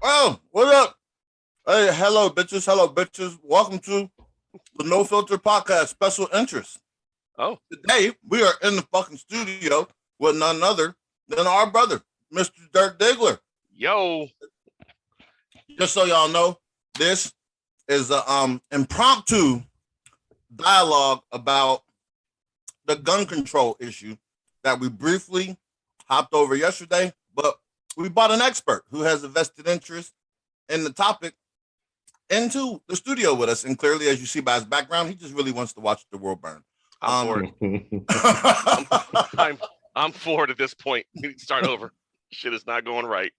Oh, what up? Hey, hello, bitches. Hello, bitches. Welcome to the No Filter Podcast Special Interest. Oh, Today, we are in the fucking studio with none other than our brother, Mr. Dirt Diggler. yo. Just so y'all know, this is a impromptu dialogue about the gun control issue that we briefly hopped over yesterday, but we brought an expert who has a vested interest in the topic into the studio with us. And clearly, as you see by his background, he just really wants to watch the world burn. I'm for it. I'm I'm for it at this point. We need to start over. Shit is not going right.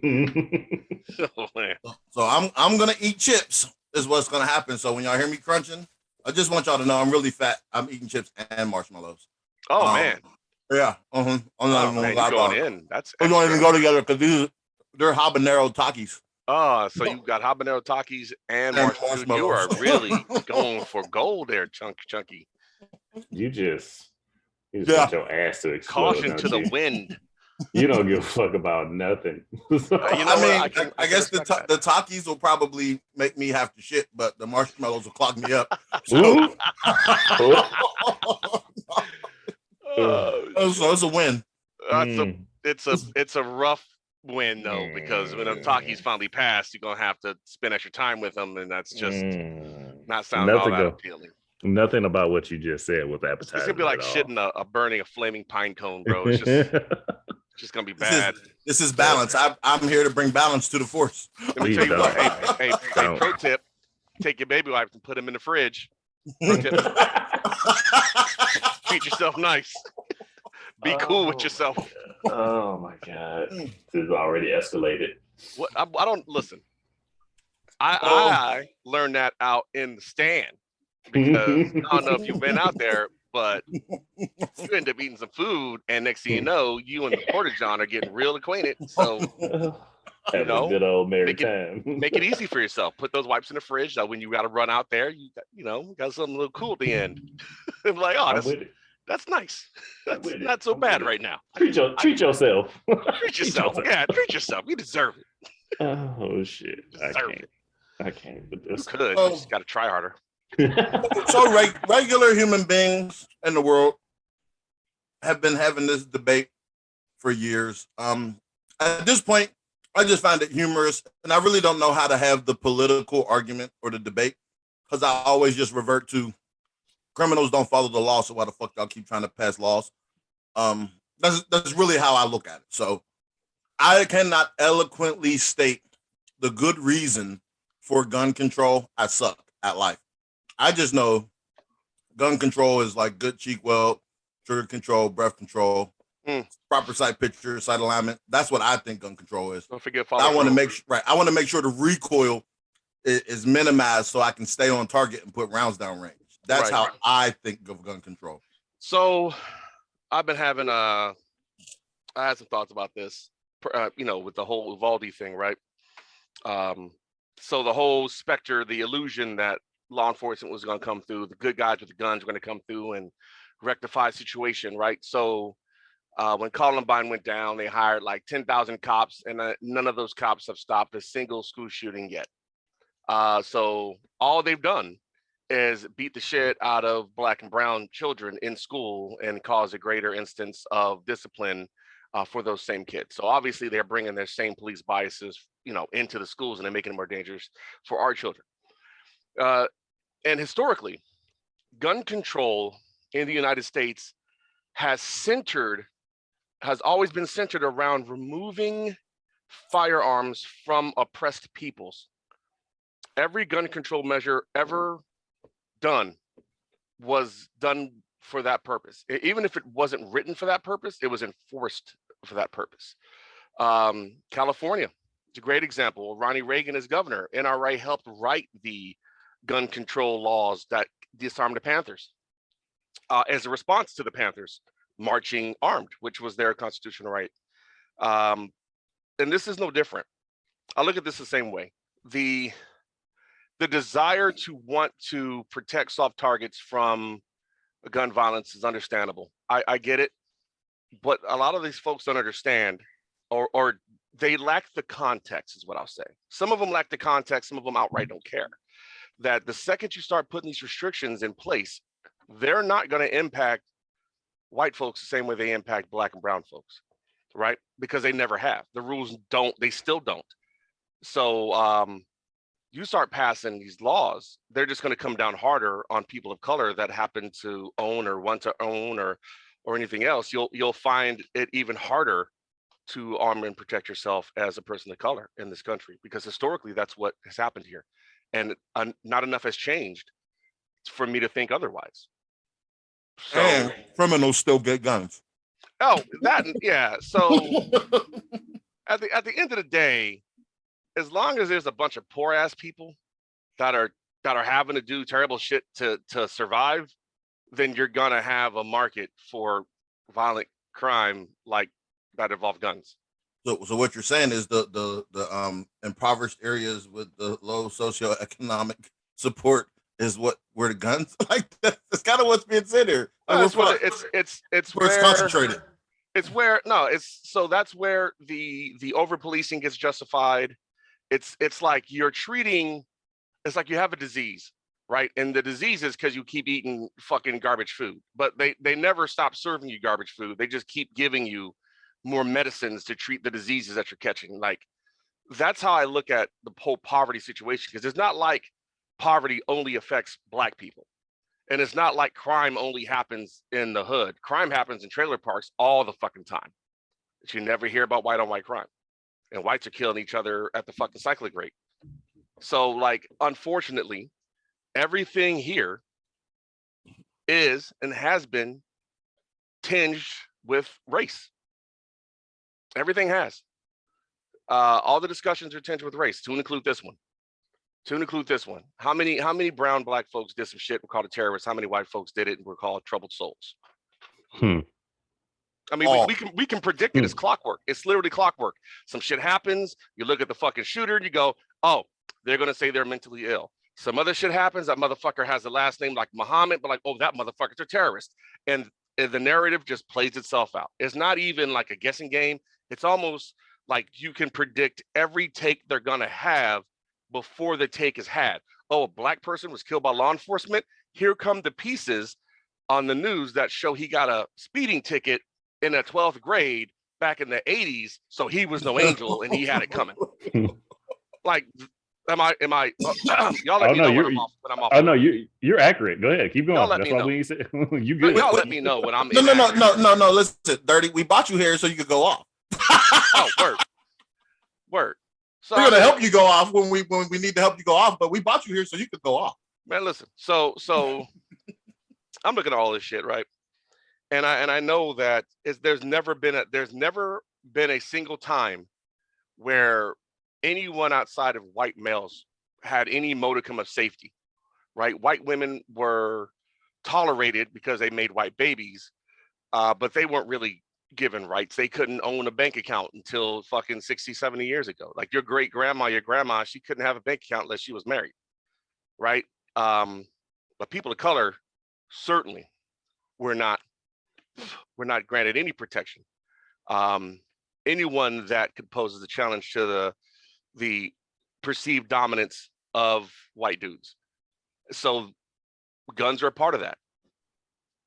Oh, man. So I'm gonna eat chips is what's gonna happen. So when y'all hear me crunching, I just want y'all to know I'm really fat. I'm eating chips and marshmallows. Oh man. Yeah. I'm not Oh even man, gonna lie you going about it. in. That's We don't extra. even go together because they're habanero Takis. Oh, so you got habanero Takis and And marshmallows. You are marshmallows. really going for gold there, chunky. You just Yeah. want your ass to explode. Caution don't to the you? wind. You don't give a fuck about nothing. You know I mean, what? I guess the respect that. Takis will probably make me have to shit, but the marshmallows will clog me up. So, Ooh. Oh, so it's a win. it's a rough win though, because when the Takis finally pass, you're gonna have to spend extra time with them, and that's just not sounding all that appealing. Nothing about what you just said was It's appetizing. gonna be like shitting a burning a flaming pine cone, bro. It's just gonna be bad. This is balance. I'm here to bring balance to the force. Let me Please tell you what. don't. Hey, pro tip: take your baby wipes and put them in the fridge. Pro tip: treat yourself nice. Be cool with yourself. Oh my god, this is already escalated. What I don't listen. I learned that out in the stand, because I don't know if you've been out there, but you end up eating some food, and next thing you know, you and the Porta John are getting real acquainted. So Have a good old merry time. make it easy for yourself. Put those wipes in the fridge. So when you got to run out there, you got something a little cool at the end. I'm like, oh, that's nice. That's not so bad right now. Treat yourself. Treat yourself. yourself. Yeah, treat yourself. You deserve it. Oh shit! I can't with this. You could. You just got to try harder. So regular human beings in the world have been having this debate for years. At this point, I just find it humorous, and I really don't know how to have the political argument or the debate, because I always just revert to criminals don't follow the law, so why the fuck y'all keep trying to pass laws? That's really how I look at it. So I cannot eloquently state the good reason for gun control. I suck at life. I just know gun control is like good cheek weld, trigger control, breath control, proper sight picture, sight alignment. That's what I think gun control is. Don't forget. I want to make sure the recoil is minimized so I can stay on target and put rounds down range. That's how I think of gun control. So I've been having I had some thoughts about this, with the whole Uvalde thing, right? So the whole specter, the illusion that law enforcement was going to come through, the good guys with the guns were going to come through and rectify the situation, right? So when Columbine went down, they hired like 10,000 cops, and none of those cops have stopped a single school shooting yet. So all they've done is beat the shit out of Black and brown children in school and cause a greater instance of discipline for those same kids. So obviously they're bringing their same police biases, into the schools, and they're making it more dangerous for our children. And historically, gun control in the United States has always been centered around removing firearms from oppressed peoples. Every gun control measure ever done was done for that purpose. Even if it wasn't written for that purpose, it was enforced for that purpose. California, it's a great example. Ronnie Reagan as governor, NRA helped write the gun control laws that disarmed the Panthers as a response to the Panthers marching armed, which was their constitutional right. And this is no different. I look at this the same way. The desire to want to protect soft targets from gun violence is understandable. I get it, but a lot of these folks don't understand or they lack the context, is what I'll say. Some of them lack the context. Some of them outright don't care. That the second you start putting these restrictions in place, they're not going to impact white folks the same way they impact black and brown folks, right? Because they never have. The rules don't, they still don't. So you start passing these laws, they're just going to come down harder on people of color that happen to own or want to own or anything else. You'll find it even harder to arm and protect yourself as a person of color in this country, because historically that's what has happened here, and not enough has changed for me to think otherwise. So, and criminals still get guns. Oh, that, yeah. So at the end of the day, as long as there's a bunch of poor ass people that are having to do terrible shit to survive, then you're gonna have a market for violent crime like that involve guns. So what you're saying is the impoverished areas with the low socioeconomic support is where the guns like that's kind of what's being said here. It's where it's concentrated. It's where that's where the over policing gets justified. It's like you're treating, it's like you have a disease, right? And the disease is because you keep eating fucking garbage food, but they never stop serving you garbage food. They just keep giving you more medicines to treat the diseases that you're catching. Like, that's how I look at the whole poverty situation, because it's not like poverty only affects black people. And it's not like crime only happens in the hood. Crime happens in trailer parks all the fucking time. But you never hear about white on white crime. And whites are killing each other at the fucking cyclic rate. So, like, unfortunately, everything here is and has been tinged with race. Everything has. All the discussions are tinged with race, to include this one. How many brown black folks did some shit and were called terrorists? How many white folks did it and were called troubled souls? I mean, we can predict it. It's clockwork. It's literally clockwork. Some shit happens. You look at the fucking shooter and you go, oh, they're gonna say they're mentally ill. Some other shit happens. That motherfucker has the last name like Muhammad, but like, oh, that motherfucker's a terrorist. And the narrative just plays itself out. It's not even like a guessing game. It's almost like you can predict every take they're gonna have before the take is had. Oh, a black person was killed by law enforcement. Here come the pieces on the news that show he got a speeding ticket in a 12th grade back in the 80s, so he was no angel and he had it coming. Like, am I y'all let me know when I'm off. Oh no, you're accurate. Go ahead, keep going. Y'all let That's me why know. we said you good. Y'all let me know when I'm No. Listen, Dirty. We bought you here so you could go off. Oh, word. So we're gonna help you go off when we need to help you go off, but we bought you here so you could go off. Man, listen. So I'm looking at all this shit, right? And I know that there's never been a single time where anyone outside of white males had any modicum of safety, right? White women were tolerated because they made white babies, but they weren't really given rights. They couldn't own a bank account until fucking 60, 70 years ago. Like your great grandma, she couldn't have a bank account unless she was married, right? But people of color certainly were not granted any protection. Anyone that could pose as a challenge to the perceived dominance of white dudes. So guns are a part of that,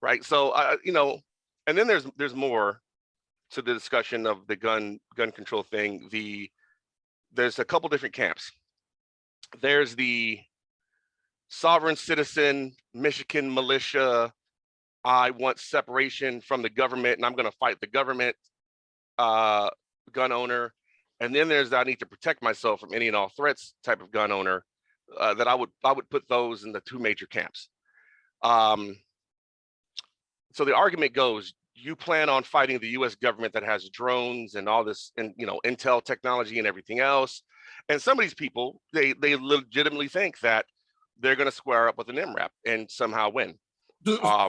right? So and then there's more to the discussion of the gun control thing. There's a couple different camps. There's the sovereign citizen, Michigan militia, I want separation from the government and I'm going to fight the government gun owner. And then there's I need to protect myself from any and all threats type of gun owner. That I would put those in the two major camps. So the argument goes, you plan on fighting the US government that has drones and all this, and intel technology and everything else. And some of these people, they legitimately think that they're going to square up with an MRAP and somehow win. I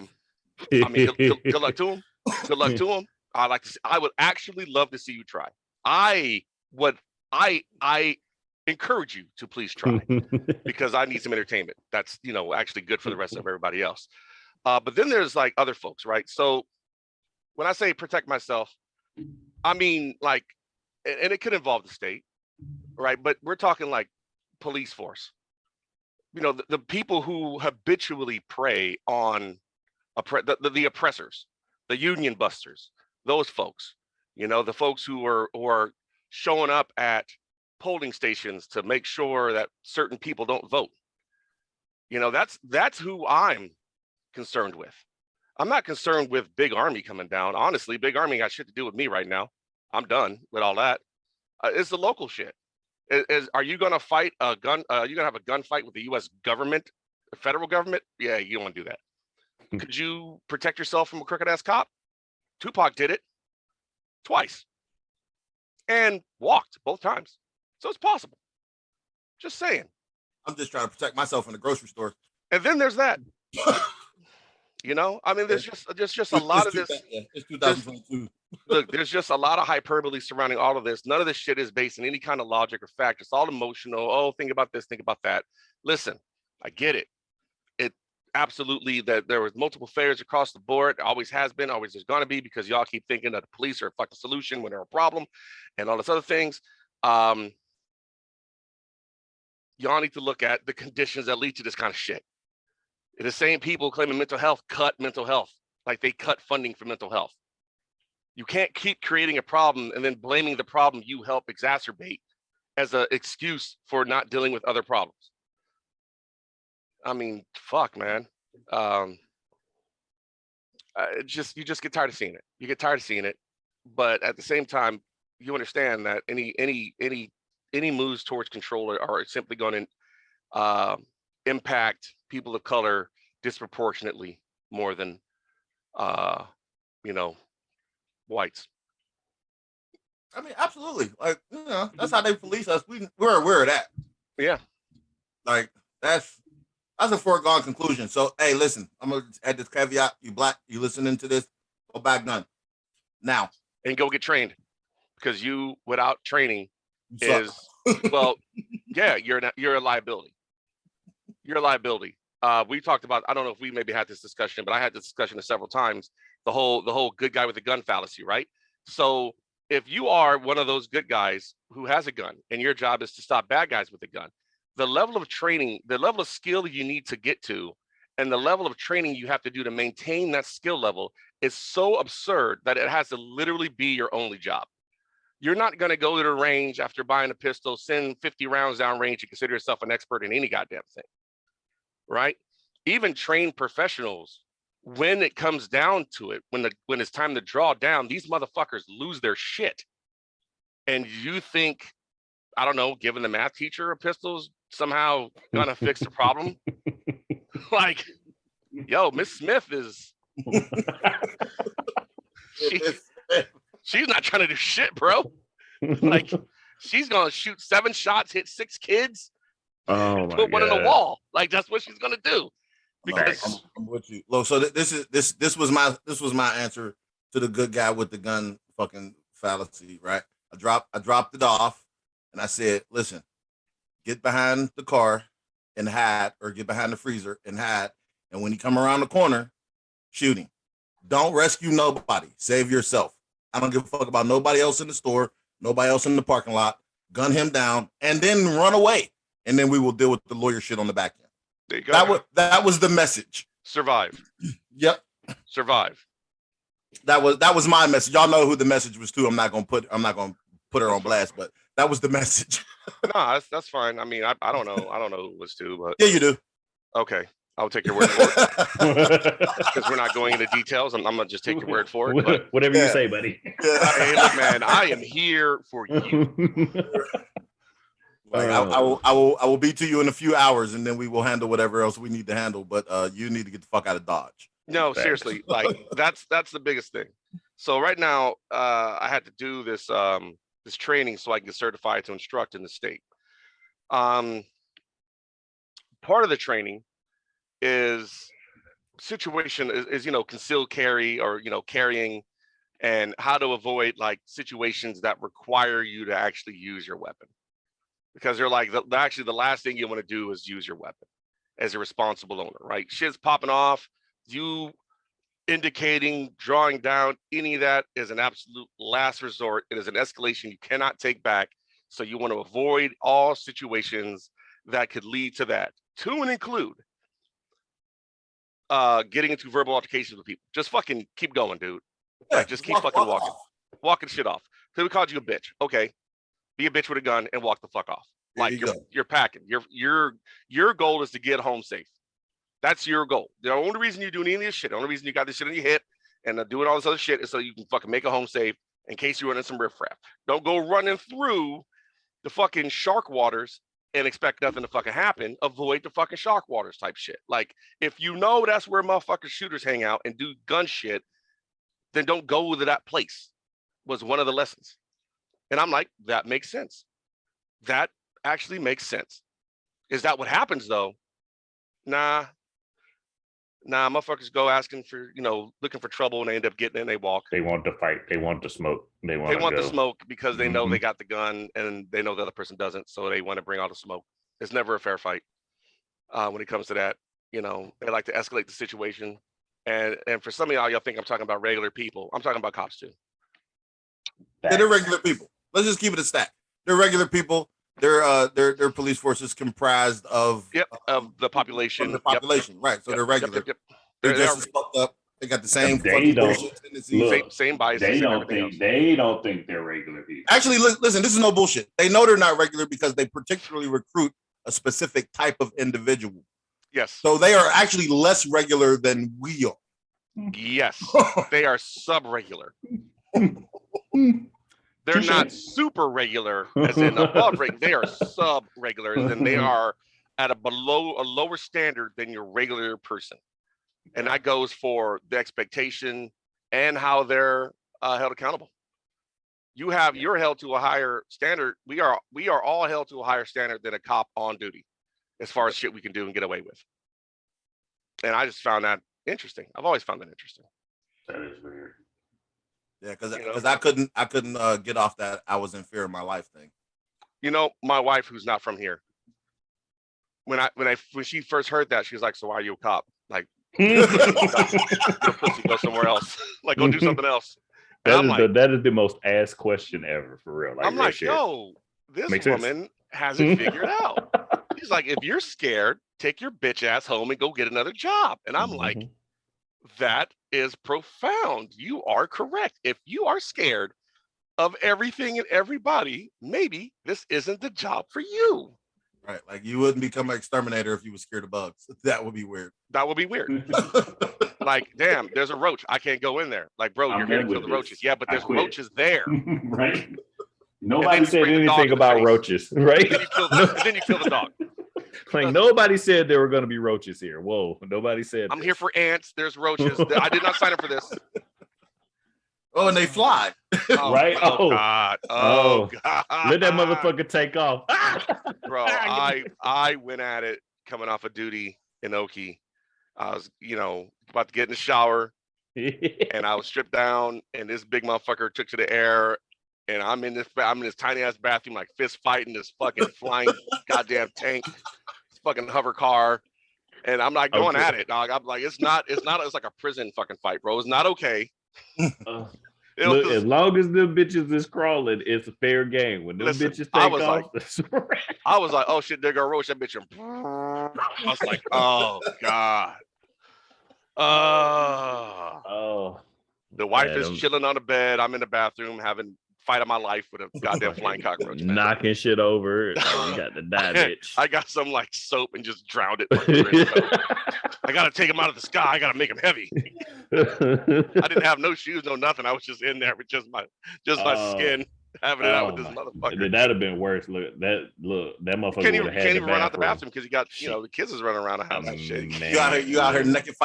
mean, good luck to them. Good luck to them. I would actually love to see you try. I encourage you to please try because I need some entertainment. That's, actually good for the rest of everybody else. But then there's like other folks, right? So when I say protect myself, I mean, like, and it could involve the state, right? But we're talking like police force. You know, the people who habitually prey on the oppressors, the union busters, those folks. You know, the folks who are showing up at polling stations to make sure that certain people don't vote. You know, that's who I'm concerned with. I'm not concerned with Big Army coming down. Honestly, Big Army got shit to do with me right now. I'm done with all that. It's the local shit. Are you going to fight a gun? You going to have a gunfight with the U.S. government, the federal government? Yeah, you don't want to do that. Could you protect yourself from a crooked ass cop? Tupac did it twice and walked both times. So it's possible. Just saying. I'm just trying to protect myself in the grocery store. And then there's that. You know, I mean, there's just a lot of this. It's 2022. Look, there's just a lot of hyperbole surrounding all of this. None of this shit is based in any kind of logic or fact. It's all emotional. Oh, think about this, think about that. Listen, I get it. It absolutely that there was multiple failures across the board. Always has been, always is going to be, because y'all keep thinking that the police are a fucking solution when they're a problem and all this other things. Y'all need to look at the conditions that lead to this kind of shit. The same people claiming mental health cut mental health, like they cut funding for mental health. You can't keep creating a problem and then blaming the problem you help exacerbate as an excuse for not dealing with other problems. I mean, fuck, man. You just get tired of seeing it. You get tired of seeing it, but at the same time, you understand that any moves towards control are simply going to impact people of color disproportionately more than whites. I mean, absolutely. Like, that's how they police us. We're aware of that. Yeah. Like, that's a foregone conclusion. So, hey, listen, I'm gonna add this caveat. You black, you listening to this? Go back gun now and go get trained, because you without training is well, yeah, you're a liability. You're a liability. We talked about, I don't know if we maybe had this discussion, but I had this discussion several times, the whole good guy with the gun fallacy, right? So if you are one of those good guys who has a gun and your job is to stop bad guys with a gun, the level of training, the level of skill you need to get to, and the level of training you have to do to maintain that skill level is so absurd that it has to literally be your only job. You're not going to go to the range after buying a pistol, send 50 rounds down range, and consider yourself an expert in any goddamn thing, right? Even trained professionals, when it comes down to it, when it's time to draw down, these motherfuckers lose their shit. And you think, I don't know, giving the math teacher a pistol is somehow gonna fix the problem? Like, yo, Miss Smith is she's not trying to do shit, bro. Like, she's gonna shoot 7 shots, hit 6 kids, put one in the wall. Like, that's what she's gonna do. Because I'm with you. Look, so this was my answer to the good guy with the gun fucking fallacy, right? I dropped it off and I said, listen, get behind the car and hide, or get behind the freezer and hide. And when you come around the corner, shoot him. Don't rescue nobody. Save yourself. I don't give a fuck about nobody else in the store, nobody else in the parking lot. Gun him down and then run away. And then we will deal with the lawyer shit on the back end. There you go. That was the message. Survive. Yep. Survive. That was my message. Y'all know who the message was to. I'm not gonna put her on blast, but that was the message. No, that's fine. I mean, I don't know. I don't know who it was to, but yeah, you do. Okay, I'll take your word for it. Because we're not going into details. I'm gonna just take your word for it. But whatever you say, buddy. Hey, look, man, I am here for you. Like, I will be to you in a few hours, and then we will handle whatever else we need to handle. But you need to get the fuck out of Dodge. No, seriously, like that's the biggest thing. So right now, I had to do this this training so I can get certified to instruct in the state. Part of the training is concealed carry, or carrying, and how to avoid like situations that require you to actually use your weapon. Because they're like, actually, the last thing you want to do is use your weapon as a responsible owner, right? Shit's popping off. You indicating, drawing down, any of that is an absolute last resort. It is an escalation you cannot take back. So you want to avoid all situations that could lead to that, to and include getting into verbal altercations with people. Just fucking keep going, dude. Yeah, Like, just keep fucking walking. off. Walking shit off. So we called you a bitch. Okay. Be a bitch with a gun and walk the fuck off. Like, you're packing. Your goal is to get home safe. That's your goal. The only reason you're doing any of this shit, the only reason you got this shit on your hip and doing all this other shit is so you can fucking make a home safe in case you run into some riffraff. Don't go running through the fucking shark waters and expect nothing to fucking happen. Avoid the fucking shark waters type shit. Like, if you know that's where motherfucking shooters hang out and do gun shit, then don't go to that place, was one of the lessons. And I'm like, that makes sense. That actually makes sense. Is that what happens though? Nah, motherfuckers go asking for, looking for trouble, and they end up getting in, they walk. They want to fight. They want to smoke. They want the smoke because they know they got the gun and they know the other person doesn't. So they want to bring all the smoke. It's never a fair fight when it comes to that. They like to escalate the situation. And for some of y'all think I'm talking about regular people. I'm talking about cops too. Yeah, they're regular people. Let's just keep it a stack. They're regular people. Their police force is comprised of the population. Right? So they're regular. Yep. They're just as fucked up. They got the same They bullshit tendencies. Same biases. They don't think they're regular people. Actually, listen, this is no bullshit. They know they're not regular because they particularly recruit a specific type of individual. Yes. So they are actually less regular than we are. Yes. They are sub-regular. They're not super regular, as in above regular. They are sub-regular, and they are at a lower standard than your regular person. And that goes for the expectation and how they're held accountable. You're held to a higher standard. We are all held to a higher standard than a cop on duty, as far as shit we can do and get away with. And I just found that interesting. I've always found that interesting. That is weird. Yeah, because I couldn't get off that I was in fear of my life thing. My wife, who's not from here, when she first heard that, she was like, "So why are you a cop?" Like, go somewhere else. Like, go do something else. That is the most asked question ever, for real. Like, I'm like, yo, this woman has it figured out. She's like, if you're scared, take your bitch ass home and go get another job. And I'm like, that is profound. You are correct. If you are scared of everything and everybody, maybe this isn't the job for you. Right. Like, you wouldn't become an exterminator if you were scared of bugs. That would be weird. Like, damn, there's a roach. I can't go in there. Like, bro, you're here to kill the roaches. Yeah, but there's roaches there. Right. Nobody said anything about roaches, right? And then you kill the dog. Like, nobody said there were going to be roaches here. Whoa, nobody said I'm here for ants. There's roaches. I did not sign up for this. Oh, and they fly. Right? God. God. Let that motherfucker take off. Bro, I went at it coming off of duty in Okie. I was, about to get in the shower, and I was stripped down, and this big motherfucker took to the air, and I'm in this tiny ass bathroom, like fist fighting this fucking flying goddamn tank, this fucking hover car, and I'm like going at it, dog. I'm like, it's like a prison fucking fight, bro. It's not okay. Look, as long as them bitches is crawling, it's a fair game. When them bitches take off, I was like, oh shit, there go roach, that bitch. I was like, oh God. The wife is chilling on the bed. I'm in the bathroom having fight of my life with a goddamn flying cockroach. Knocking shit over. You got to die, bitch. I got some like soap and just drowned it. I gotta take him out of the sky. I gotta make him heavy. I didn't have no shoes, no nothing. I was just in there with just my skin, having it out with this motherfucker. That'd have been worse. That motherfucker can't even run out the bathroom because you got the kids is running around the house and shit. You out here naked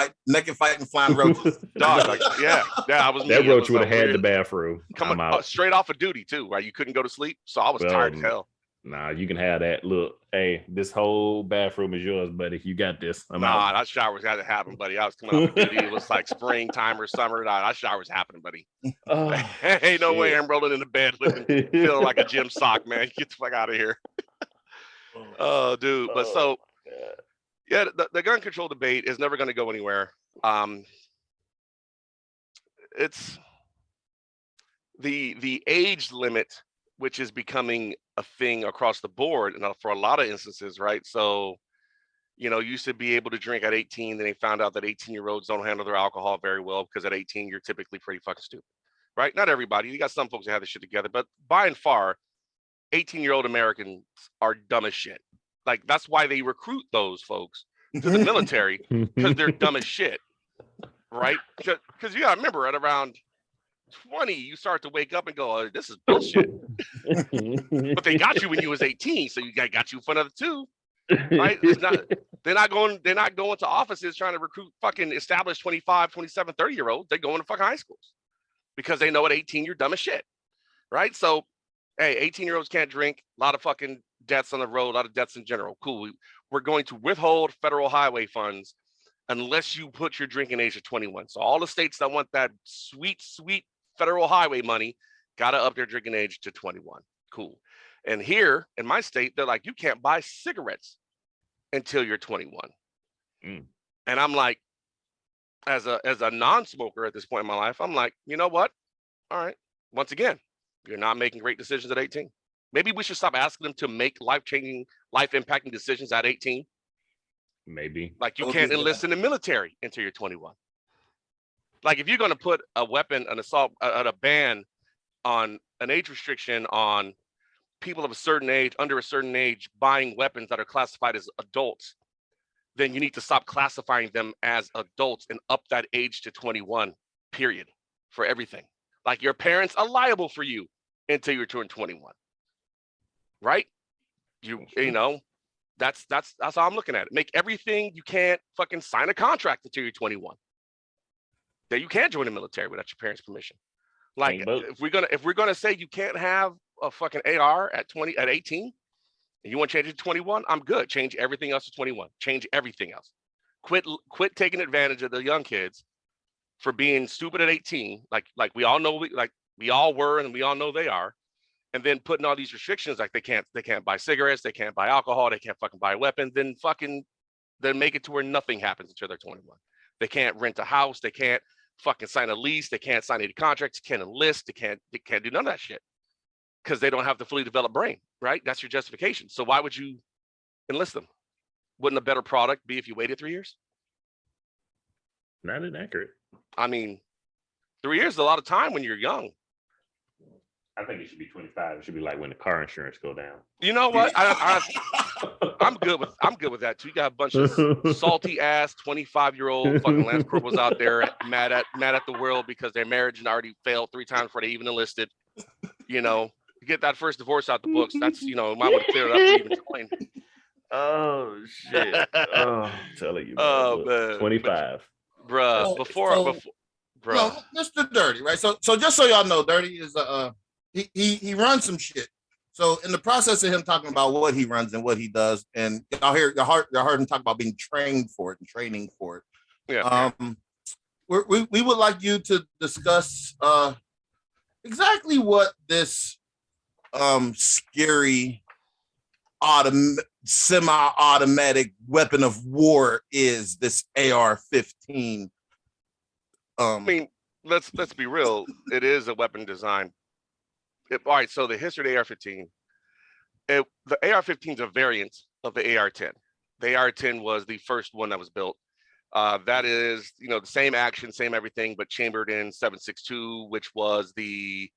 fighting flying roaches. Dog, like, yeah. I was. That roach would have had the bathroom. Coming straight off of duty too, right? You couldn't go to sleep, so I was tired as hell. Nah, you can have that. Look, hey, this whole bathroom is yours, buddy. You got this. That shower's got to happen, buddy. I was coming off duty. It was like springtime or summer. That shower's happening, buddy. Ain't no way I'm rolling in the bed feeling like a gym sock, man. Get the fuck out of here. Oh, dude. But the gun control debate is never going to go anywhere. it's the age limit, which is becoming a thing across the board, and for a lot of instances, right? So, you know, used to be able to drink at 18, then they found out that 18-year-olds don't handle their alcohol very well because at 18 you're typically pretty fucking stupid, right? Not everybody. You got some folks that have this shit together, but by and far, 18-year-old Americans are dumb as shit. Like, that's why they recruit those folks to the military, because they're dumb as shit, right? Because you gotta remember, at around 20, you start to wake up and go, oh, this is bullshit. But they got you when you was 18, so you got you for another 2, right? They're not going to offices trying to recruit fucking established 25, 27, 30-year-olds. They're going to fucking high schools because they know at 18 you're dumb as shit, right? So, hey, 18-year-olds can't drink. A lot of fucking deaths on the road, a lot of deaths in general. Cool. We're going to withhold federal highway funds unless you put your drinking age to 21. So all the states that want that sweet, sweet federal highway money got to up their drinking age to 21. Cool. And here in my state, they're like, you can't buy cigarettes until you're 21. And I'm like, as a non-smoker at this point in my life, I'm like, you know what? All right. Once again, you're not making great decisions at 18. Maybe we should stop asking them to make life-changing, life-impacting decisions at 18. Maybe. Like, you can't enlist in the military until you're 21. Like, if you're going to put a weapon, an assault, a ban on an age restriction on people of a certain age, under a certain age, buying weapons that are classified as adults, then you need to stop classifying them as adults and up that age to 21, period, for everything. Like, your parents are liable for you until you turn 21, right? You know, that's how I'm looking at it. Make everything you can't fucking sign a contract until you're 21. That you can't join the military without your parents' permission. Like, if we're gonna say you can't have a fucking AR at 18, and you want to change it to 21, I'm good. Change everything else to 21. Change everything else. Quit taking advantage of the young kids for being stupid at 18, like we all know, we all were, and we all know they are, and then putting all these restrictions, like they can't buy cigarettes, they can't buy alcohol, they can't fucking buy a weapon, then make it to where nothing happens until they're 21. They can't rent a house, they can't fucking sign a lease, they can't sign any contracts, can't enlist, they can't do none of that shit because they don't have the fully developed brain, right? That's your justification. So why would you enlist them? Wouldn't a better product be if you waited 3 years? Not inaccurate. I mean, 3 years is a lot of time when you're young. I think it should be 25. It should be like when the car insurance go down. You know what? I'm good with that too. You got a bunch of salty ass 25-year-old fucking Lance Corporals out there mad at the world because their marriage had already failed 3 times before they even enlisted. You know, get that first divorce out the books. That's, you know, might would have cleared it up for even join. Oh shit! Oh, I'm telling you, man. Oh man, 25, bruh. Before, no, Mr. Dirty, right? So just so y'all know, Dirty is he runs some shit. So in the process of him talking about what he runs and what he does, and y'all heard him talk about being trained for it and training for it. Yeah. We would like you to discuss exactly what this scary semi-automatic weapon of war is, this AR-15. I mean, let's be real. It is a weapon design. All right, so the history of the AR-15. The AR-15 is a variant of the AR-10. The AR-10 was the first one that was built. That is, you know, the same action, same everything, but chambered in 7.62, which was the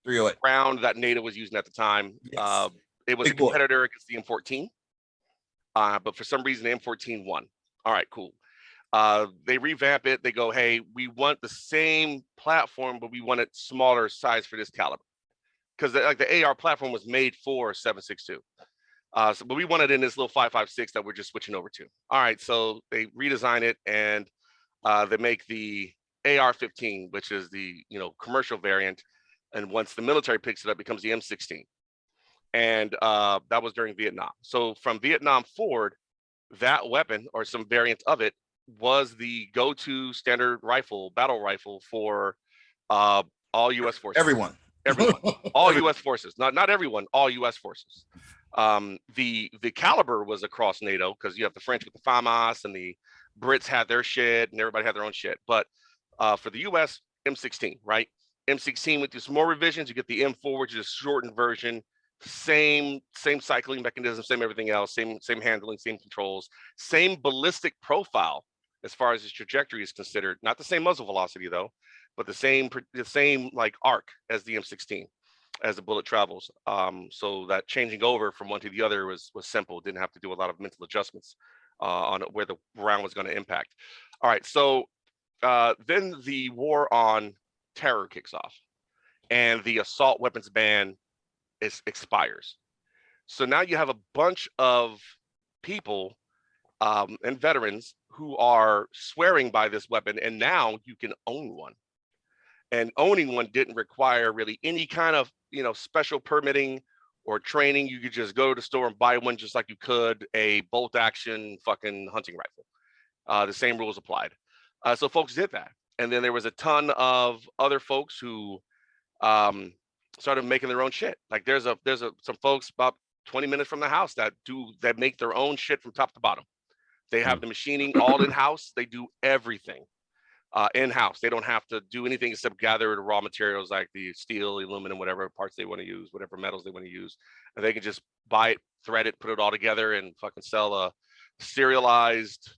308 round that NATO was using at the time. Yes. It was a competitor against the M14, but for some reason the M14 won. All right, cool. They revamp it. They go, hey, we want the same platform, but we want it smaller size for this caliber, because the AR platform was made for 7.62. But we want it in this little 5.56 that we're just switching over to. All right, so they redesign it and they make the AR-15, which is the, you know, commercial variant. And once the military picks it up, it becomes the M16. And that was during Vietnam. So from Vietnam forward, that weapon or some variant of it was the go-to standard rifle, battle rifle for all U.S. forces. Everyone, all U.S. forces, not everyone, all U.S. forces. The caliber was across NATO because you have the French with the FAMAS and the Brits had their shit and everybody had their own shit. But for the U.S., M16, right? M16 went through some more revisions. You get the M4, which is a shortened version. Same cycling mechanism, same everything else, same handling, same controls, same ballistic profile as far as its trajectory is considered. Not the same muzzle velocity though, but the same like arc as the M16 as the bullet travels. So that changing over from one to the other was simple. Didn't have to do a lot of mental adjustments on where the round was going to impact. All right, so then the war on terror kicks off, and the assault weapons ban expires. So now you have a bunch of people and veterans who are swearing by this weapon, and now you can own one. And owning one didn't require really any kind of special permitting or training. You could just go to the store and buy one just like you could a bolt action fucking hunting rifle. The same rules applied. So folks did that. And then there was a ton of other folks who started making their own shit. Like there's some folks about 20 minutes from the house that make their own shit from top to bottom. They have the machining all in-house. They do everything in-house. They don't have to do anything except gather the raw materials like the steel, aluminum, whatever parts they want to use, whatever metals they want to use. And they can just buy it, thread it, put it all together and fucking sell a serialized,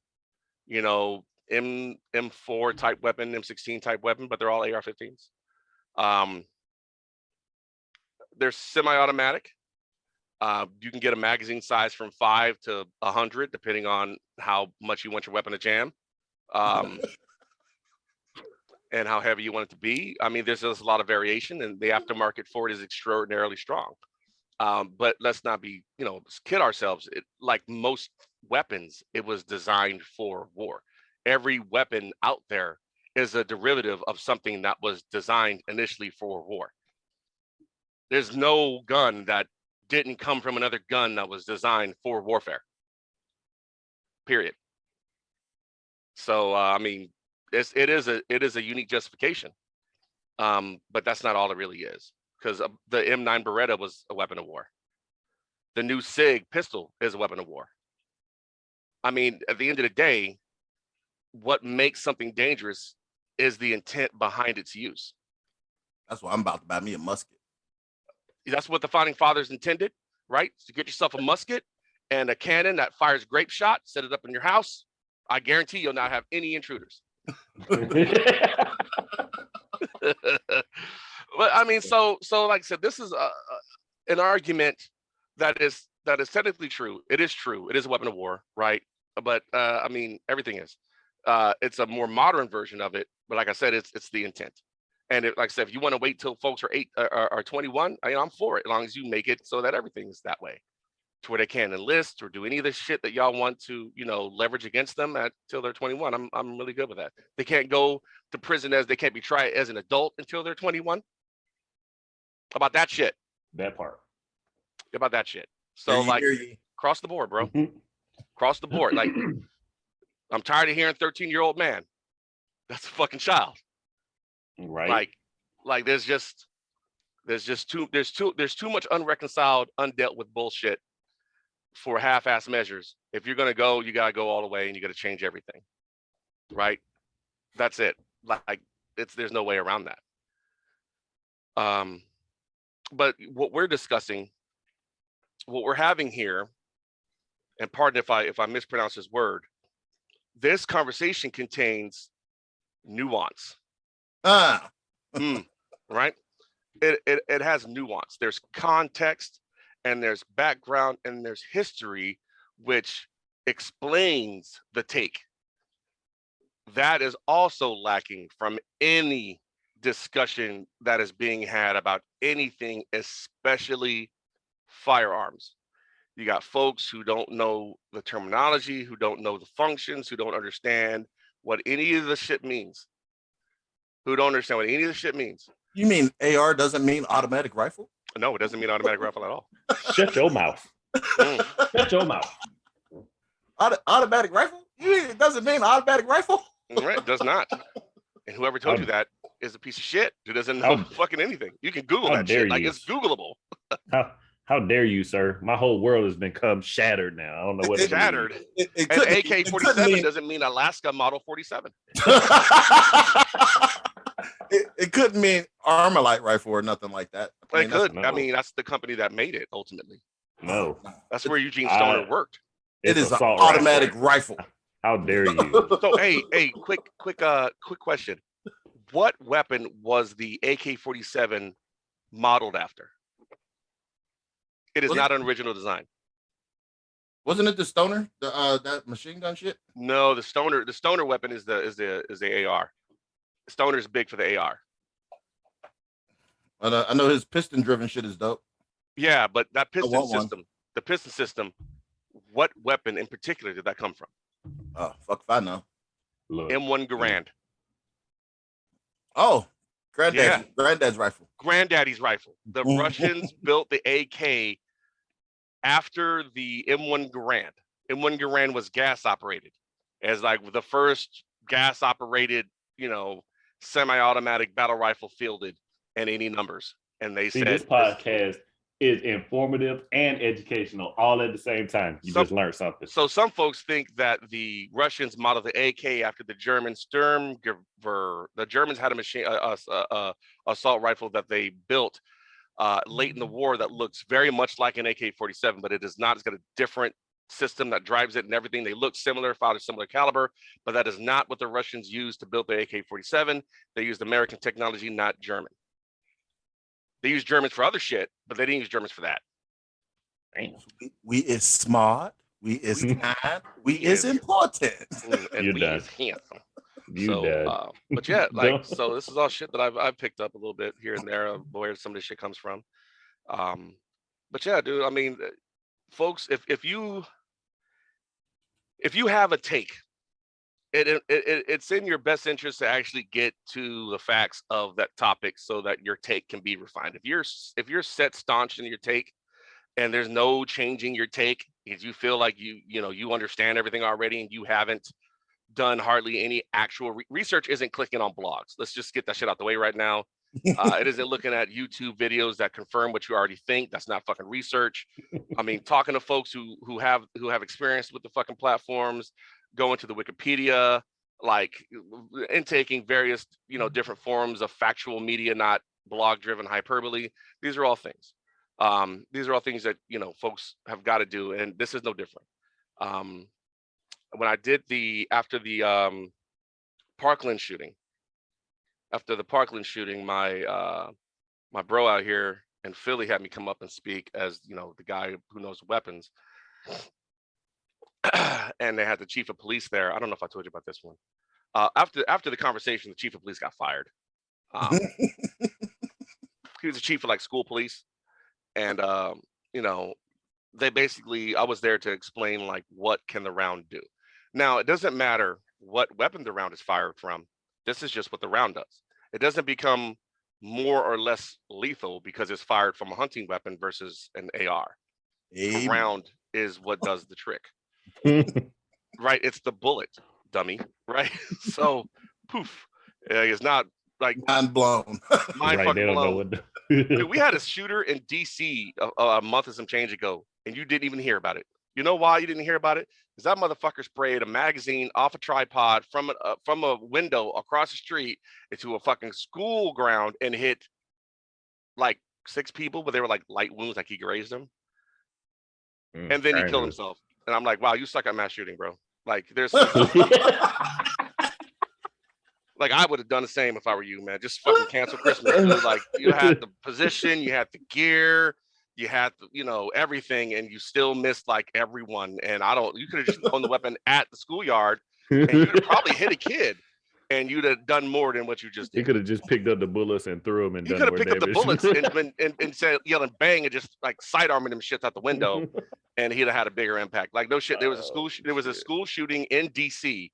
M4 type weapon, M16 type weapon, but they're all AR-15s. They're semi-automatic. You can get a magazine size from 5 to 100, depending on how much you want your weapon to jam, and how heavy you want it to be. I mean, there's just a lot of variation, and the aftermarket for it is extraordinarily strong. But let's not be, kid ourselves. Like most weapons, it was designed for war. Every weapon out there is a derivative of something that was designed initially for war. There's no gun that didn't come from another gun that was designed for warfare. Period. So I mean, it is a unique justification, but that's not all it really is. Because the M9 Beretta was a weapon of war. The new SIG pistol is a weapon of war. I mean, at the end of the day, what makes something dangerous is the intent behind its use. That's why I'm about to buy me a musket. That's what the founding fathers intended, right? To get yourself a musket and a cannon that fires grape shot, set it up in your house. I guarantee you'll not have any intruders. But I mean, so like I said, this is an argument that is technically true. It is true. It is a weapon of war, right? But I mean, everything is. It's a more modern version of it. But like I said, it's the intent. And like I said, if you want to wait till folks are 21, I'm for it, as long as you make it so that everything is that way, to where they can enlist or do any of this shit that y'all want to, leverage against them till they're 21. I'm really good with that. They can't go to prison they can't be tried as an adult until they're 21. About that shit. That part. About that shit. So like, cross the board, bro. Cross the board. Like, I'm tired of hearing 13-year-old man. That's a fucking child. Right. Like there's too much unreconciled, undealt with bullshit for half-ass measures. If you're gonna go, you gotta go all the way, and you gotta change everything. Right? That's it. Like there's no way around that. But what we're discussing, what we're having here, and pardon if I mispronounce this word, this conversation contains nuance. Right? It has nuance. There's context, and there's background, and there's history, which explains the take. That is also lacking from any discussion that is being had about anything, especially firearms. You got folks who don't know the terminology, who don't know the functions, who don't understand what any of the shit means. You mean AR doesn't mean automatic rifle? No, it doesn't mean automatic rifle at all. Shut your mouth. Shut your mouth. Automatic rifle? You mean it doesn't mean automatic rifle? Right, it does not. And whoever told you that is a piece of shit who doesn't know fucking anything. You can Google that shit. Like, it's Googleable. How dare you, sir? My whole world has become shattered now. I don't know what it's shattered. And AK-47 doesn't mean Alaska Model 47. It couldn't mean Armalite rifle or nothing like that. It could. no. I mean, that's the company that made it ultimately. No, That's where Eugene Stoner worked. It it's is an assault automatic rifle. How dare you? So hey, quick question. What weapon was the AK-47 modeled after? It is Was not an original design. Wasn't it the Stoner? That machine gun shit? No, the Stoner weapon is the AR. Stoner is big for the AR. I know his piston driven shit is dope. Yeah, but that piston system, what weapon in particular did that come from? Oh, fuck if I know. Look, M1 Garand. Oh, granddad's rifle. Granddaddy's rifle. The Russians built the AK after the M1 Garand. M1 Garand was gas operated, as like the first gas operated, semi-automatic battle rifle fielded in any numbers. And they said this podcast is informative and educational all at the same time. You just learned something. So some folks think that the Russians modeled the AK after the German Sturmgewehr. The Germans had a machine, assault rifle that they built late in the war that looks very much like an AK-47, but it is not. It's got a different system that drives it and everything. They look similar, fired a similar caliber, but that is not what the Russians used to build the AK-47. They used American technology, not German. They used Germans for other shit, but they didn't use Germans for that. We is smart. We is kind. We is important. And You're we done. is handsome. You But yeah, so this is all shit that I've picked up a little bit here and there of where some of this shit comes from. But yeah, dude, I mean, folks, if you have a take, it's in your best interest to actually get to the facts of that topic so that your take can be refined. If you're set staunch in your take and there's no changing your take because you feel like you understand everything already and you haven't done hardly any actual research, isn't clicking on blogs. Let's just get that shit out the way right now. It isn't looking at YouTube videos that confirm what you already think. That's not fucking research. I mean, talking to folks who have experience with the fucking platforms, going to the Wikipedia, like intaking various different forms of factual media, not blog driven hyperbole. These are all things. These are all things that folks have got to do, and this is no different. When I did after the Parkland shooting, my my bro out here in Philly had me come up and speak as the guy who knows weapons. And they had the chief of police there. I don't know if I told you about this one. After the conversation, the chief of police got fired. He was the chief of like school police, and they basically, I was there to explain like what can the round do. Now it doesn't matter what weapon the round is fired from. This is just what the round does. It doesn't become more or less lethal because it's fired from a hunting weapon versus an AR. The round is what does the trick. Right, it's the bullet, dummy. Right, so poof, it's not like mind blown. Mind fucking blown. Dude, we had a shooter in DC a month and some change ago, and you didn't even hear about it. You know why you didn't hear about it? Because that motherfucker sprayed a magazine off a tripod from a window across the street into a fucking school ground and hit like 6 people, but they were like light wounds, like he grazed them. And then he killed himself. And I'm like, wow, you suck at mass shooting, bro. Like, there's like I would have done the same if I were you, man. Just fucking cancel Christmas, dude. Like, you had the position, you had the gear, you had everything, and you still missed like everyone. And you could have just thrown the weapon at the schoolyard, and you'd have probably hit a kid, and you'd have done more than what you just did. You could have just picked up the bullets and threw them, and you could have picked up the bullets and said, yelling bang, and just like sidearming them shit out the window, and he'd have had a bigger impact. Like, no shit. There was a school shooting in DC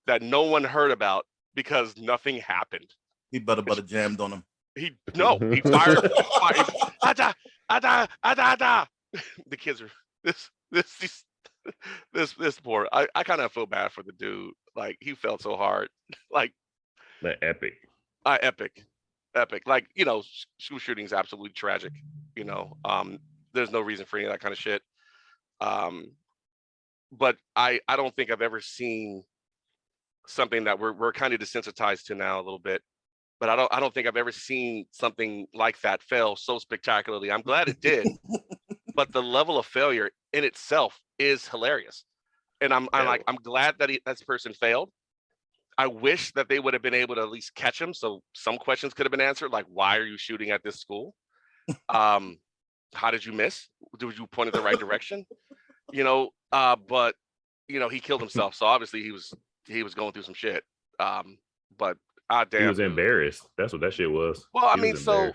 that no one heard about because nothing happened. He butter jammed on him. He fired. The kids are this poor. I kind of feel bad for the dude. Like, he felt so hard. Like, the epic. Epic. Like, school shooting is absolutely tragic. There's no reason for any of that kind of shit. But I don't think I've ever seen something that we're kind of desensitized to now a little bit, but I don't think I've ever seen something like that fail so spectacularly. I'm glad it did, but the level of failure in itself is hilarious. And I'm like, I'm glad that this person failed. I wish that they would have been able to at least catch him, so some questions could have been answered, like why are you shooting at this school? How did you miss? Did you point in the right direction? But he killed himself, so obviously he was going through some shit. But damn, he was embarrassed. That's what that shit was. Well, I mean, so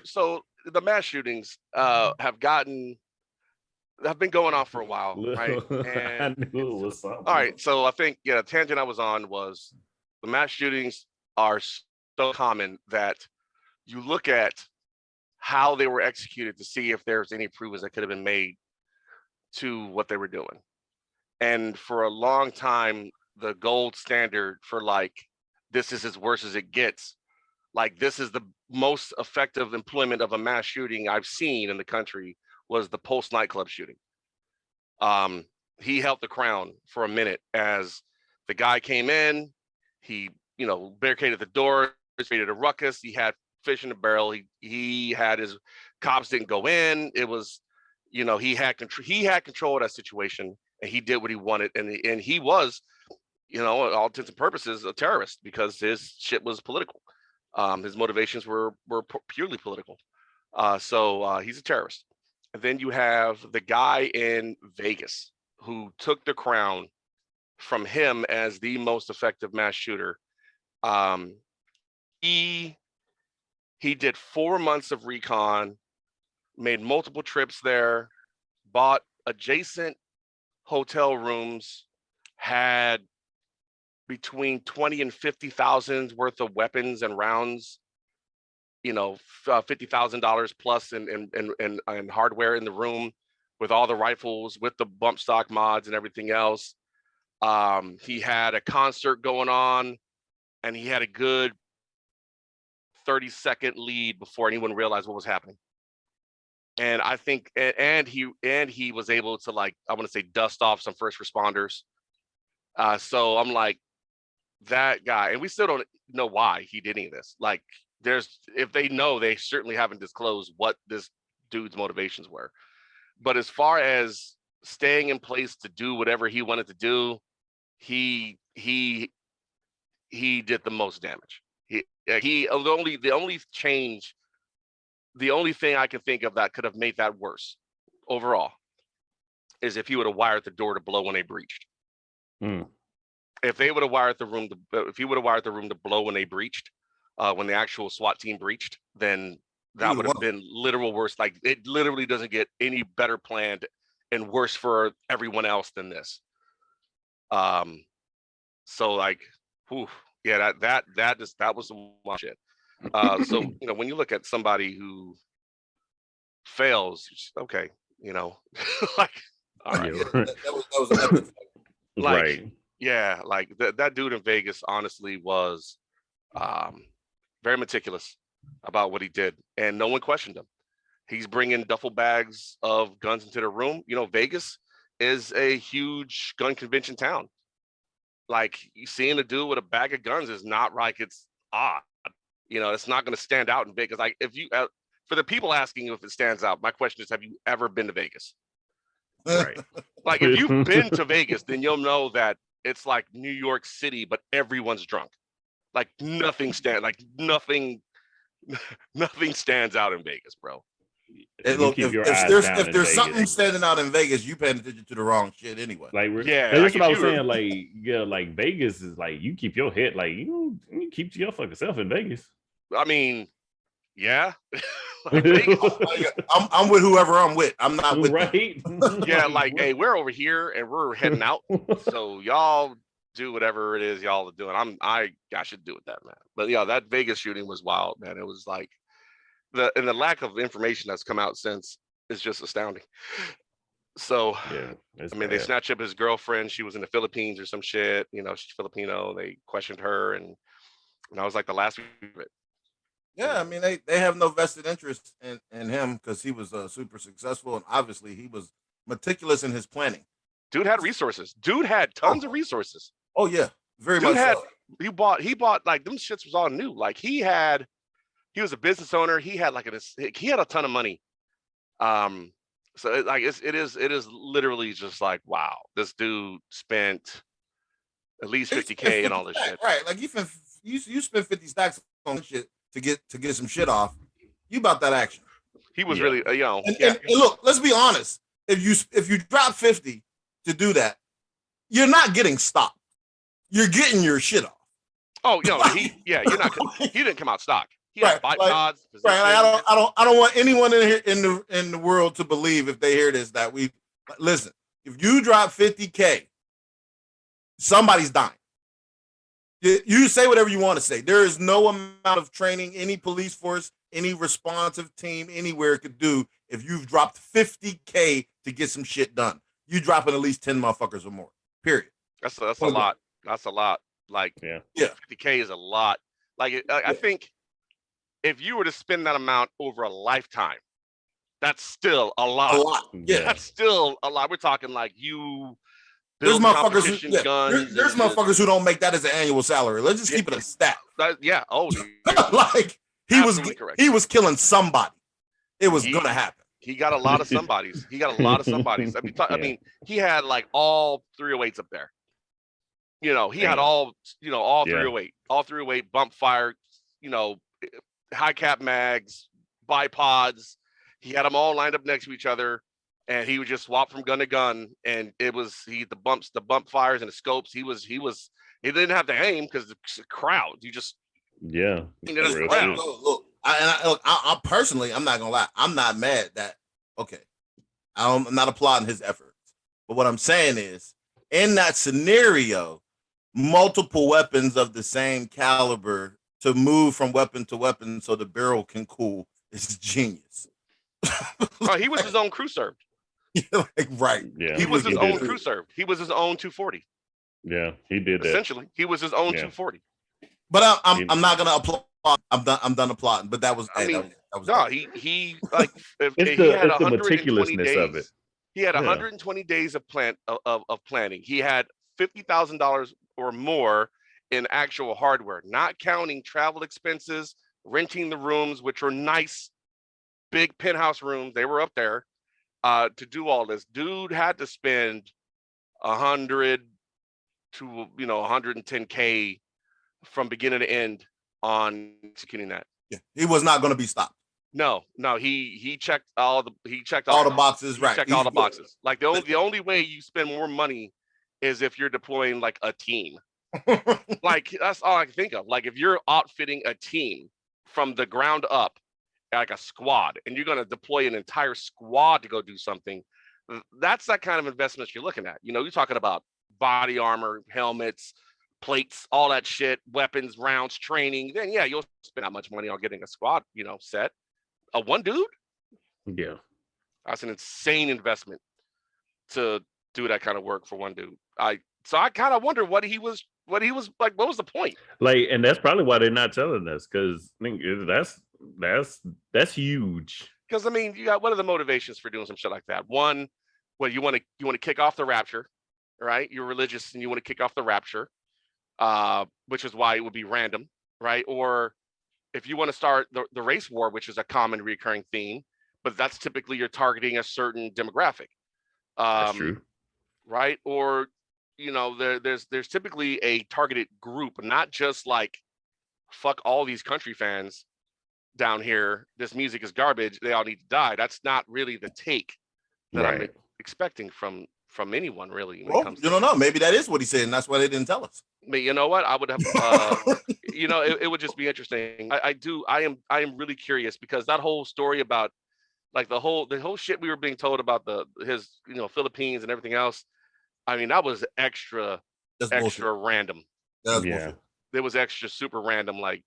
the mass shootings have been going on for a while, right? And I knew it was something. All right, so I think the tangent I was on was the mass shootings are so common that you look at how they were executed to see if there's any improvements that could have been made to what they were doing. And for a long time, the gold standard for like, this is as worse as it gets. Like, this is the most effective employment of a mass shooting I've seen in the country was the Pulse nightclub shooting. He held the crown for a minute as the guy came in, he, barricaded the door, created a ruckus, he had fish in the barrel, he had his cops didn't go in. It was, he had control of that situation, and he did what he wanted, and he was, all intents and purposes, a terrorist because his shit was political. His motivations were purely political. So he's a terrorist. And then you have the guy in Vegas who took the crown from him as the most effective mass shooter. He did 4 months of recon, made multiple trips there, bought adjacent hotel rooms, had between 20 and 50,000 worth of weapons and rounds, $50,000 plus and hardware in the room with all the rifles, with the bump stock mods and everything else. He had a concert going on, and he had a good 30-second lead before anyone realized what was happening. And I think, and he was able to, like, I want to say, dust off some first responders. So I'm like, that guy, and we still don't know why he did any of this. Like, if they know, they certainly haven't disclosed what this dude's motivations were. But as far as staying in place to do whatever he wanted to do, he did the most damage. The only thing I can think of that could have made that worse overall is if he would have wired the door to blow when they breached. If he would have wired the room to blow when they breached, when the actual SWAT team breached, then that would have been literal worse. Like, it literally doesn't get any better planned and worse for everyone else than this. So like, whew, yeah, that was some wild shit. So when you look at somebody who fails, okay, like, all right, that was epic. like, right. Yeah, like that dude in Vegas honestly was very meticulous about what he did, and no one questioned him. He's bringing duffel bags of guns into the room. Vegas is a huge gun convention town. Like, seeing a dude with a bag of guns is not like it's odd. It's not going to stand out in Vegas. Like, if you, for the people asking you if it stands out, my question is, have you ever been to Vegas? Right. Like, if you've been to Vegas, then you'll know that it's like New York City, but everyone's drunk. Like, nothing stands out in Vegas, bro. And look, if there's something standing out in Vegas, you paying attention to the wrong shit anyway. Like, that's what I was saying. Like, yeah, like Vegas is like, you keep your head, like, you keep to your fucking self in Vegas. I mean, yeah. Like, I'm with whoever I'm with. I'm not with right. Yeah, like, hey, we're over here and we're heading out. So y'all do whatever it is y'all are doing. I should do with that, man. But yeah, that Vegas shooting was wild, man. It was like the lack of information that's come out since is just astounding. So yeah, I mean, they snatched up his girlfriend. She was in the Philippines or some shit. She's Filipino. They questioned her, and that was like the last week of it. Yeah, I mean, they have no vested interest in him because he was super successful, and obviously he was meticulous in his planning. Dude had resources. Dude had tons of resources. Oh yeah, very much. He bought like, them shits was all new. Like, he had He was a business owner. He had he had a ton of money. So it is literally just like, wow, this dude spent at least 50K and all this shit. Right. Like you spent 50 stacks on shit to get some shit off. You about that action. He was really, And look, let's be honest. If you drop 50 to do that, you're not getting stopped. You're getting your shit off. Oh, you're not. He didn't come out stock. He had bipods. Right. I don't want anyone in here in the world to believe if they hear this that we listen. If you drop 50K, somebody's dying. You say whatever you want to say. There is no amount of training any police force, any responsive team anywhere could do if you've dropped 50K to get some shit done. You dropping at least 10 motherfuckers or more. Period. That's a lot. That's a lot. Like 50K is a lot. Like I think if you were to spend that amount over a lifetime, that's still a lot. Yeah. That's still a lot. We're talking like you. There's motherfuckers who don't make that as an annual salary. Let's just keep it a stat. Like he was killing somebody. It was gonna happen. He got a lot of somebodies. I mean, he had like all 308s up there. He had all 308, all 308 bump fire, high cap mags, bipods. He had them all lined up next to each other, and he would just swap from gun to gun. And it was the bump fires and the scopes. He didn't have to aim because the crowd. You just crowd. Look, I personally, I'm not gonna lie. I'm not mad that. Okay, I'm not applauding his efforts, but what I'm saying is, in that scenario, multiple weapons of the same caliber to move from weapon to weapon so the barrel can cool is genius. He was his own crew served. Right. Yeah. He was his own crew served. He was his own 240. Yeah, he did that. Essentially, he was his own 240. But I'm not gonna applaud. I'm done applauding. But that was. He like if it's he had the meticulousness days, of it. He had 120 days of planning. He had $50,000 or more in actual hardware, not counting travel expenses, renting the rooms, which were nice, big penthouse rooms. They were up there to do all this. Dude had to spend 100 to 110K from beginning to end on executing that. Yeah, he was not going to be stopped. No, he checked all the boxes, right? Checked all the boxes. Like the only way you spend more money is if you're deploying like a team. Like that's all I can think of. Like if you're outfitting a team from the ground up, like a squad, and you're going to deploy an entire squad to go do something, that's that kind of investment you're looking at. You're talking about body armor, helmets, plates, all that shit, weapons, rounds, training. Then you'll spend that much money on getting a squad, set. One dude? Yeah. That's an insane investment to do that kind of work for one dude. I kind of wonder what he was like. What was the point? Like, and that's probably why they're not telling us, because that's huge. Because I mean, you got what are the motivations for doing some shit like that? One, well, you want to kick off the rapture, right? You're religious and you want to kick off the rapture, which is why it would be random, right? Or if you want to start the race war, which is a common recurring theme, but that's typically you're targeting a certain demographic. That's true. Right? Or, there's typically a targeted group, not just like, fuck all these country fans down here. This music is garbage. They all need to die. That's not really the take that I'm expecting from anyone, really. Well, you don't know. Maybe that is what he said, and that's why they didn't tell us. But you know what? I would have, it would just be interesting. I am really curious, because that whole story about like the whole shit we were being told about his Philippines and everything else. I mean, that was extra random. That's bullshit. It was extra super random. Like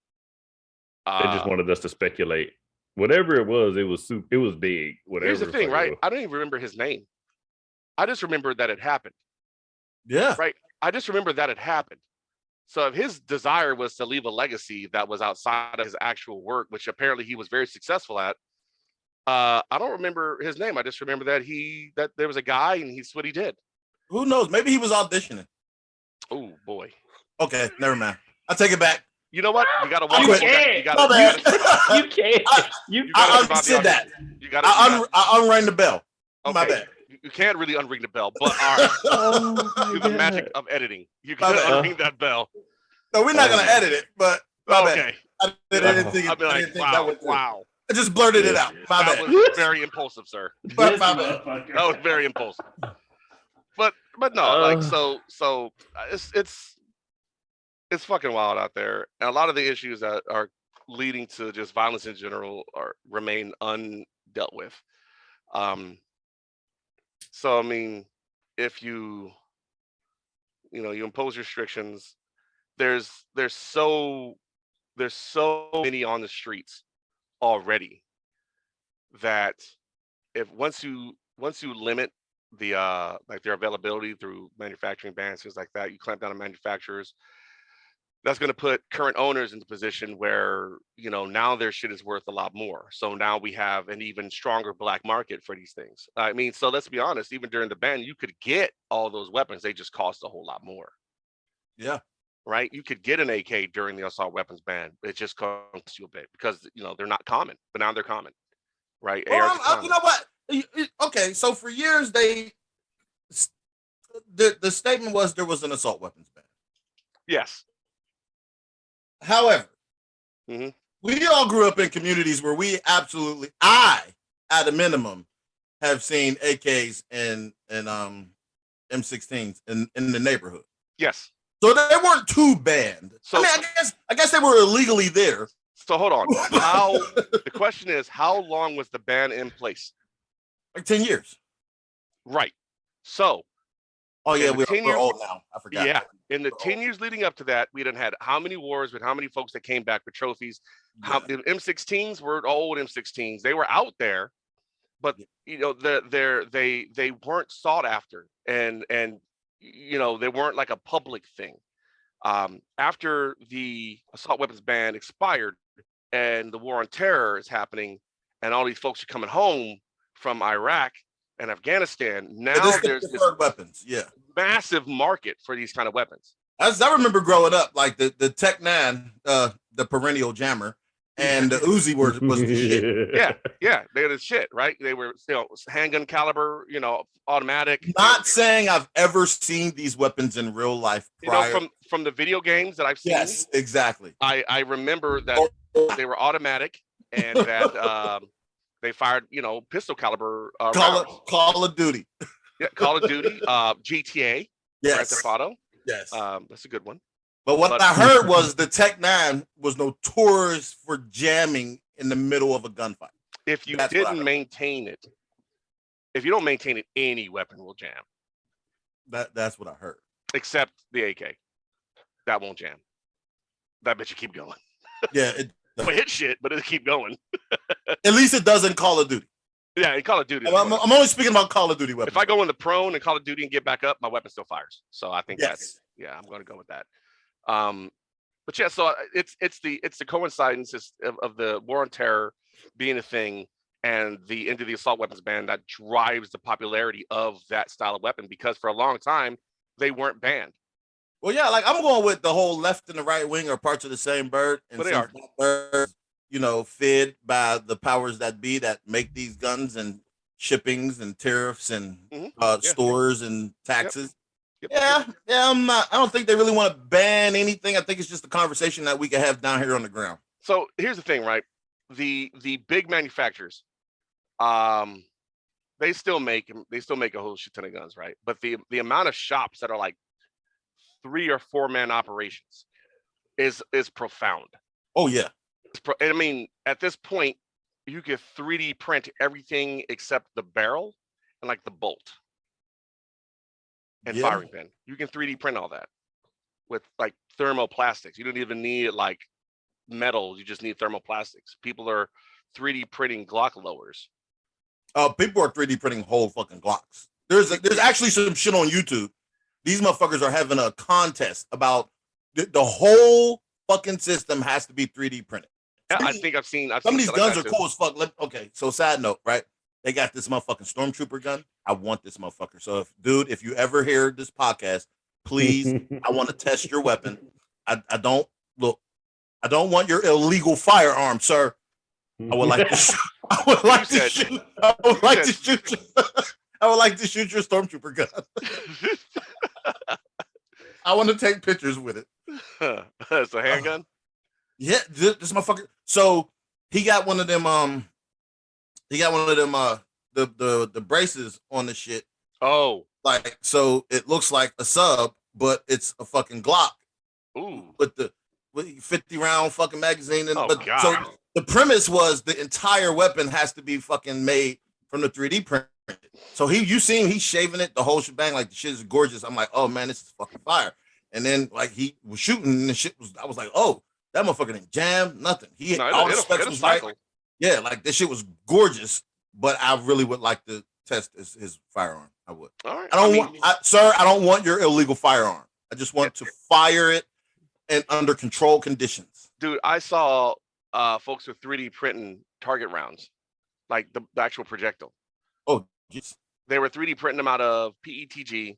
they just wanted us to speculate. Whatever it was big. Whatever. Here's the thing, right? I don't even remember his name. I just remember that it happened. Yeah. Right. I just remember that it happened. So if his desire was to leave a legacy that was outside of his actual work, which apparently he was very successful at, I don't remember his name. I just remember that there was a guy and he's what he did. Who knows? Maybe he was auditioning. Oh boy. Okay, never mind. I take it back. You know what? You gotta I walk. quit. You My bad. gotta. You can't. You I gotta survive the said that. audition. You gotta. I unrang the bell. My Okay. bad. You can't really unring the bell, but all right. Oh my Do the God. magic of editing. You My can bad. unring that bell. No, we're not gonna Oh. edit it, but my bad. Okay. I didn't think I'll be I like, didn't think that wow, would. wow. I just blurted it out. My That bad. was very impulsive, sir. This my bad. motherfucker. That was very impulsive. But no, like so it's fucking wild out there, and a lot of the issues that are leading to just violence in general remain undealt with. So I mean, if you impose restrictions, there's so many on the streets already that if once you limit the like their availability through manufacturing bans, things like that, you clamp down on manufacturers, that's going to put current owners in the position where now their shit is worth a lot more. So now we have an even stronger black market for these things. I mean, so let's be honest, even during the ban, you could get all those weapons, they just cost a whole lot more. Yeah. Right, you could get an AK during the assault weapons ban. It just costs you a bit because they're not common, but now they're common, right? Well, you know what? Okay, so for years the statement was there was an assault weapons ban. Yes. However, Mm-hmm. we all grew up in communities where I, at a minimum, have seen AKs and M16s in the neighborhood. Yes. So they weren't too banned. So, I mean, I guess they were illegally there. So hold on. The question is, how long was the ban in place? Like 10 years. Right. So. Oh yeah, we're old now. I forgot. Yeah. In the 10 years leading up to that, we done had how many wars with how many folks that came back with trophies? Yeah. How the M16s were old M16s. They were out there, but they weren't sought after, and they weren't like a public thing. After the assault weapons ban expired and the war on terror is happening, and all these folks are coming home from Iraq and Afghanistan, now there's this weapons, massive market for these kind of weapons. As I remember growing up, like the Tech 9, the perennial jammer, and the Uzi was the shit. Yeah, they're the shit, right? They were handgun caliber, automatic. Not saying I've ever seen these weapons in real life prior. From the video games that I've seen. Yes, exactly. I remember that they were automatic and that they fired, pistol caliber. Call of Duty. Yeah, Call of Duty, GTA. Yes. Grand Theft Auto. Yes. That's a good one. But what I heard was the Tech 9 was notorious for jamming in the middle of a gunfight. If you didn't maintain it, if you don't maintain it, any weapon will jam. That's what I heard. Except the AK. That won't jam. That bitch you keep going. Yeah. It hit shit, but it'll keep going. At least it does in Call of Duty. Yeah, in Call of Duty. I'm only speaking about Call of Duty weapons. If I go in the prone and Call of Duty and get back up, my weapon still fires. So I think I'm going to go with that. But yeah, so it's the coincidence of the war on terror being a thing and the end of the assault weapons ban that drives the popularity of that style of weapon, because for a long time they weren't banned. Well, yeah, like I'm going with the whole left and the right wing are parts of the same bird, and but they are. Birds, fed by the powers that be that make these guns and shippings and tariffs and stores and taxes. Yep. Yeah, I don't think they really want to ban anything. I think it's just a conversation that we can have down here on the ground. So here's the thing, right? The big manufacturers, they still make a whole shit ton of guns, right? But the amount of shops that are like 3 or 4 man operations is profound. Oh yeah. I mean, at this point, you can 3D print everything except the barrel and like the bolt and firing pin. You can 3D print all that with like thermoplastics. You don't even need like metal. You just need thermoplastics. People are 3D printing Glock lowers. People are 3D printing whole fucking Glocks. There's actually some shit on YouTube. These motherfuckers are having a contest about the whole fucking system has to be 3D printed. Yeah, I think I've seen some of these guns are cool as fuck. Okay, so side note, right? They got this motherfucking stormtrooper gun. I want this motherfucker. So if you ever hear this podcast, please, I want to test your weapon. I don't look. I don't want your illegal firearm, sir. I would like to shoot. I would like to shoot. I would like to shoot. I would like to shoot your stormtrooper gun. I want to take pictures with it. It's a handgun. Yeah, this motherfucker. So he got one of them. He got one of them. The braces on the shit. Oh, like so it looks like a sub, but it's a fucking Glock. Ooh, with the 50 round fucking magazine. And God. So the premise was the entire weapon has to be fucking made from the 3D print. So you see him, he's shaving it, the whole shebang, like the shit is gorgeous. I'm like, oh man, this is fucking fire. And then like he was shooting and the shit was, I was like, oh, that motherfucker didn't jam, nothing. All the specs was right. Yeah, like this shit was gorgeous, but I really would like to test his firearm. I would. All right. I don't want your illegal firearm. I just want to fire it and under controlled conditions. Dude, I saw folks with 3D printing target rounds, like the actual projectile. Oh, geez. They were 3D printing them out of PETG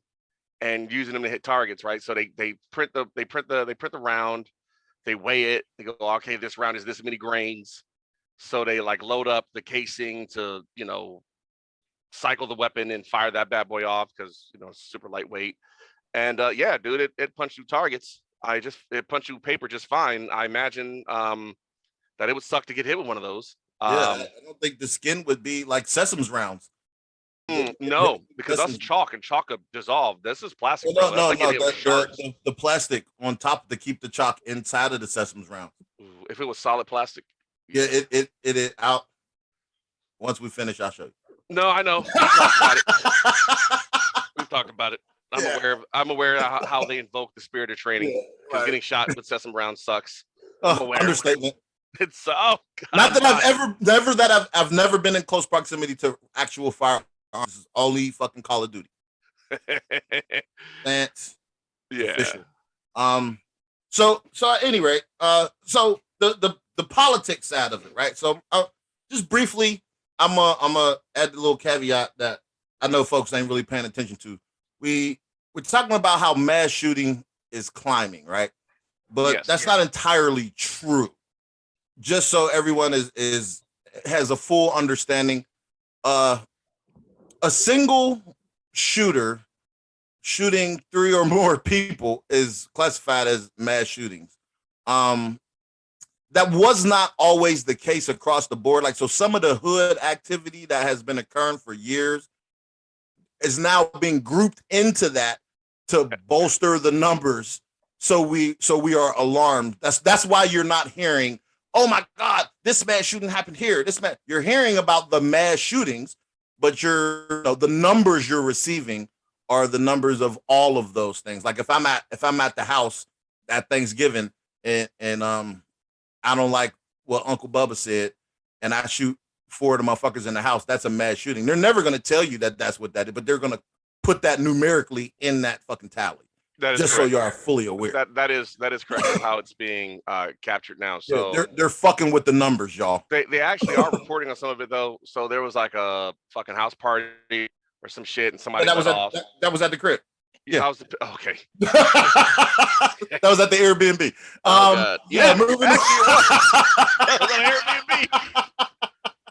and using them to hit targets, right? So they print the round, they weigh it, they go, okay, this round is this many grains. So they like load up the casing to, cycle the weapon and fire that bad boy off because it's super lightweight. And yeah, dude, it punched through targets. It punched through paper just fine. I imagine that it would suck to get hit with one of those. I don't think the skin would be like Sesame's rounds. No, because that's chalk and chalk could dissolve. This is plastic. Well, no. The plastic on top to keep the chalk inside of the Sesame's round. If it was solid plastic. Yeah, it out. Once we finish, I'll show you. No, I know. We've talked about it. I'm aware of how they invoke the spirit of training. Because getting shot with Sesame rounds sucks. Understatement. It's God, not that I've never been in close proximity to actual firearms. This is only fucking Call of Duty. That's official. So at any rate, so the politics side of it, right? So just briefly, I'm a add the little caveat that I know folks ain't really paying attention to. We're talking about how mass shooting is climbing, right? But that's not entirely true. Just so everyone has a full understanding, a single shooter shooting 3 or more people is classified as mass shootings. That was not always the case across the board. Like, so some of the hood activity that has been occurring for years is now being grouped into that to bolster the numbers. So we are alarmed. That's why you're not hearing, oh my God, this mass shooting happened here. You're hearing about the mass shootings, but the numbers you're receiving are the numbers of all of those things. Like if I'm at the house at Thanksgiving and I don't like what Uncle Bubba said, and I shoot 4 of the motherfuckers in the house, that's a mass shooting. They're never going to tell you that that's what that is, but they're going to put that numerically in that fucking tally. That is just correct. So you are fully aware. That is correct of how it's being captured now. So yeah, they're fucking with the numbers, y'all. They actually are reporting on some of it though. So there was like a fucking house party or some shit, and somebody that was at the crib. Yeah, okay. That was at the Airbnb. Yeah, moving that was on Airbnb.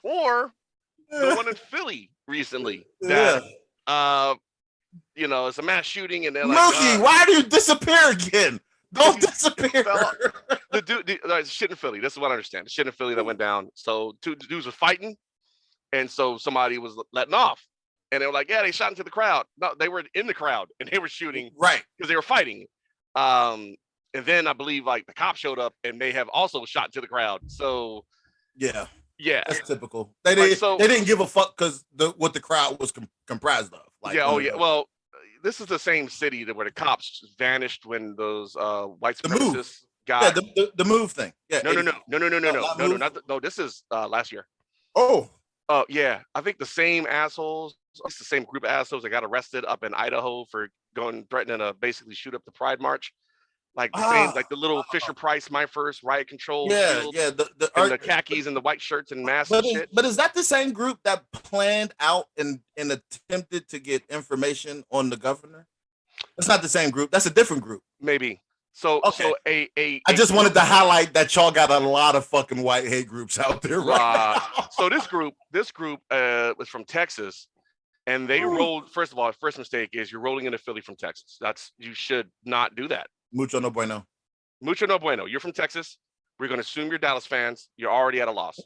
Or the one in Philly recently. That, it's a mass shooting, and they're like, Mookie, why do you disappear again? Don't disappear. The dude, shit in Philly. This is what I understand. The shit in Philly that went down. So 2 dudes were fighting, and so somebody was letting off. And they were like, yeah, they shot into the crowd. No, they were in the crowd and they were shooting because they were fighting. And then I believe like the cops showed up and they have also shot into the crowd. So yeah, that's typical. They didn't give a fuck because what the crowd was comprised of. Like, Well, this is the same city where the cops vanished when those white supremacists got the move thing. Yeah, no. This is last year. Oh yeah, I think the same assholes. It's the same group of assholes that got arrested up in Idaho for threatening to basically shoot up the Pride March, like the same, like the little Fisher Price, My First, riot control. The khakis and the white shirts and masks and shit. But is that the same group that planned out and attempted to get information on the governor? That's not the same group. That's a different group. Maybe. So Okay. so I just wanted to highlight that y'all got a lot of fucking white hate groups out there right now. So this group was from Texas, and they rolled. First of all, first mistake is you're rolling into Philly from Texas. You should not do that. Mucho no bueno. Mucho no bueno. You're from Texas. We're going to assume you're Dallas fans. You're already at a loss.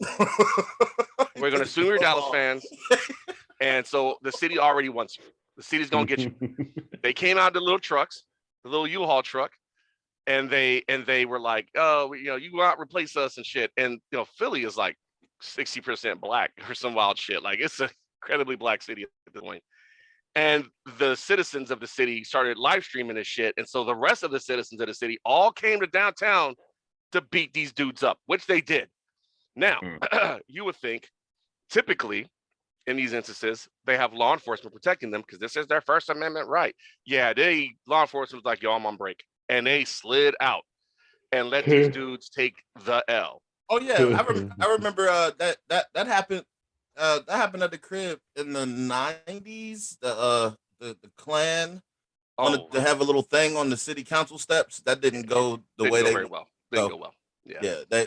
We're going to assume you're Dallas fans. And so the city already wants you. The city's going to get you. They came out in the little trucks, the little U-Haul truck, and they were like, oh, you go out and replace us and shit. And, Philly is like 60% black or some wild shit. Like, it's an incredibly black city at this point. And the citizens of the city started live streaming this shit. And so the rest of the citizens of the city all came to downtown to beat these dudes up, which they did. Now, you would think typically in these instances, they have law enforcement protecting them because this is their First Amendment right. Yeah, law enforcement was like, yo, I'm on break. And they slid out and let these dudes take the L. Oh yeah, I remember that happened. That happened at the crib in the 90s. The Klan wanted to have a little thing on the city council steps. That didn't go the way they very well. Didn't go well. Yeah. They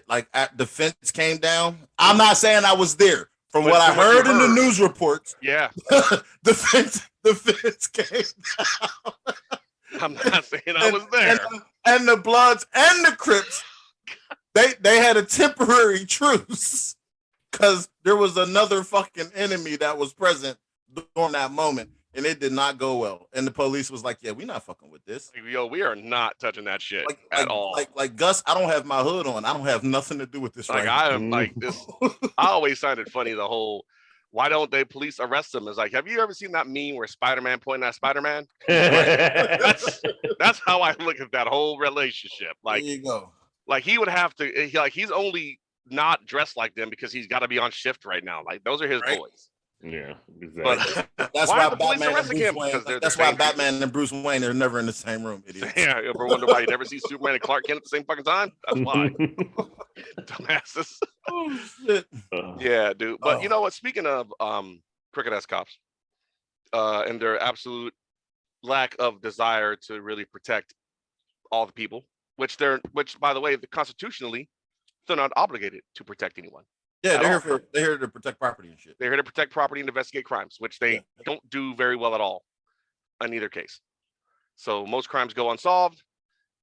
the fence came down. I'm not saying I was there. From what I heard in the news reports, the fence came down. I'm not saying I was there. And the Bloods and the Crips, they had a temporary truce because there was another fucking enemy that was present during that moment, and it did not go well. And the police was like, "Yeah, we're not fucking with this. Yo, we are not touching that shit at all." Like Gus, I don't have my hood on. I don't have nothing to do with this. Like I am like this. I always find it funny the whole. Why don't they police arrest them? It's like, have you ever seen that meme where Spider-Man pointing at Spider-Man? That's how I look at that whole relationship. Like, there you go. Like he would have to. He's only not dressed like them because he's got to be on shift right now. Like those are his boys. Yeah, exactly. But that's why Batman and Bruce Wayne. That's why Batman and Bruce Wayne are never in the same room. Idiots. Yeah, you ever wonder why you never see Superman and Clark Kent at the same fucking time? That's why. Dumbasses. Oh shit. Yeah, dude. But you know what? Speaking of crooked ass cops, and their absolute lack of desire to really protect all the people, which by the way, constitutionally, they're not obligated to protect anyone. Yeah, they're here to protect property and shit. They're here to protect property and investigate crimes, which they don't do very well at all in either case. So most crimes go unsolved,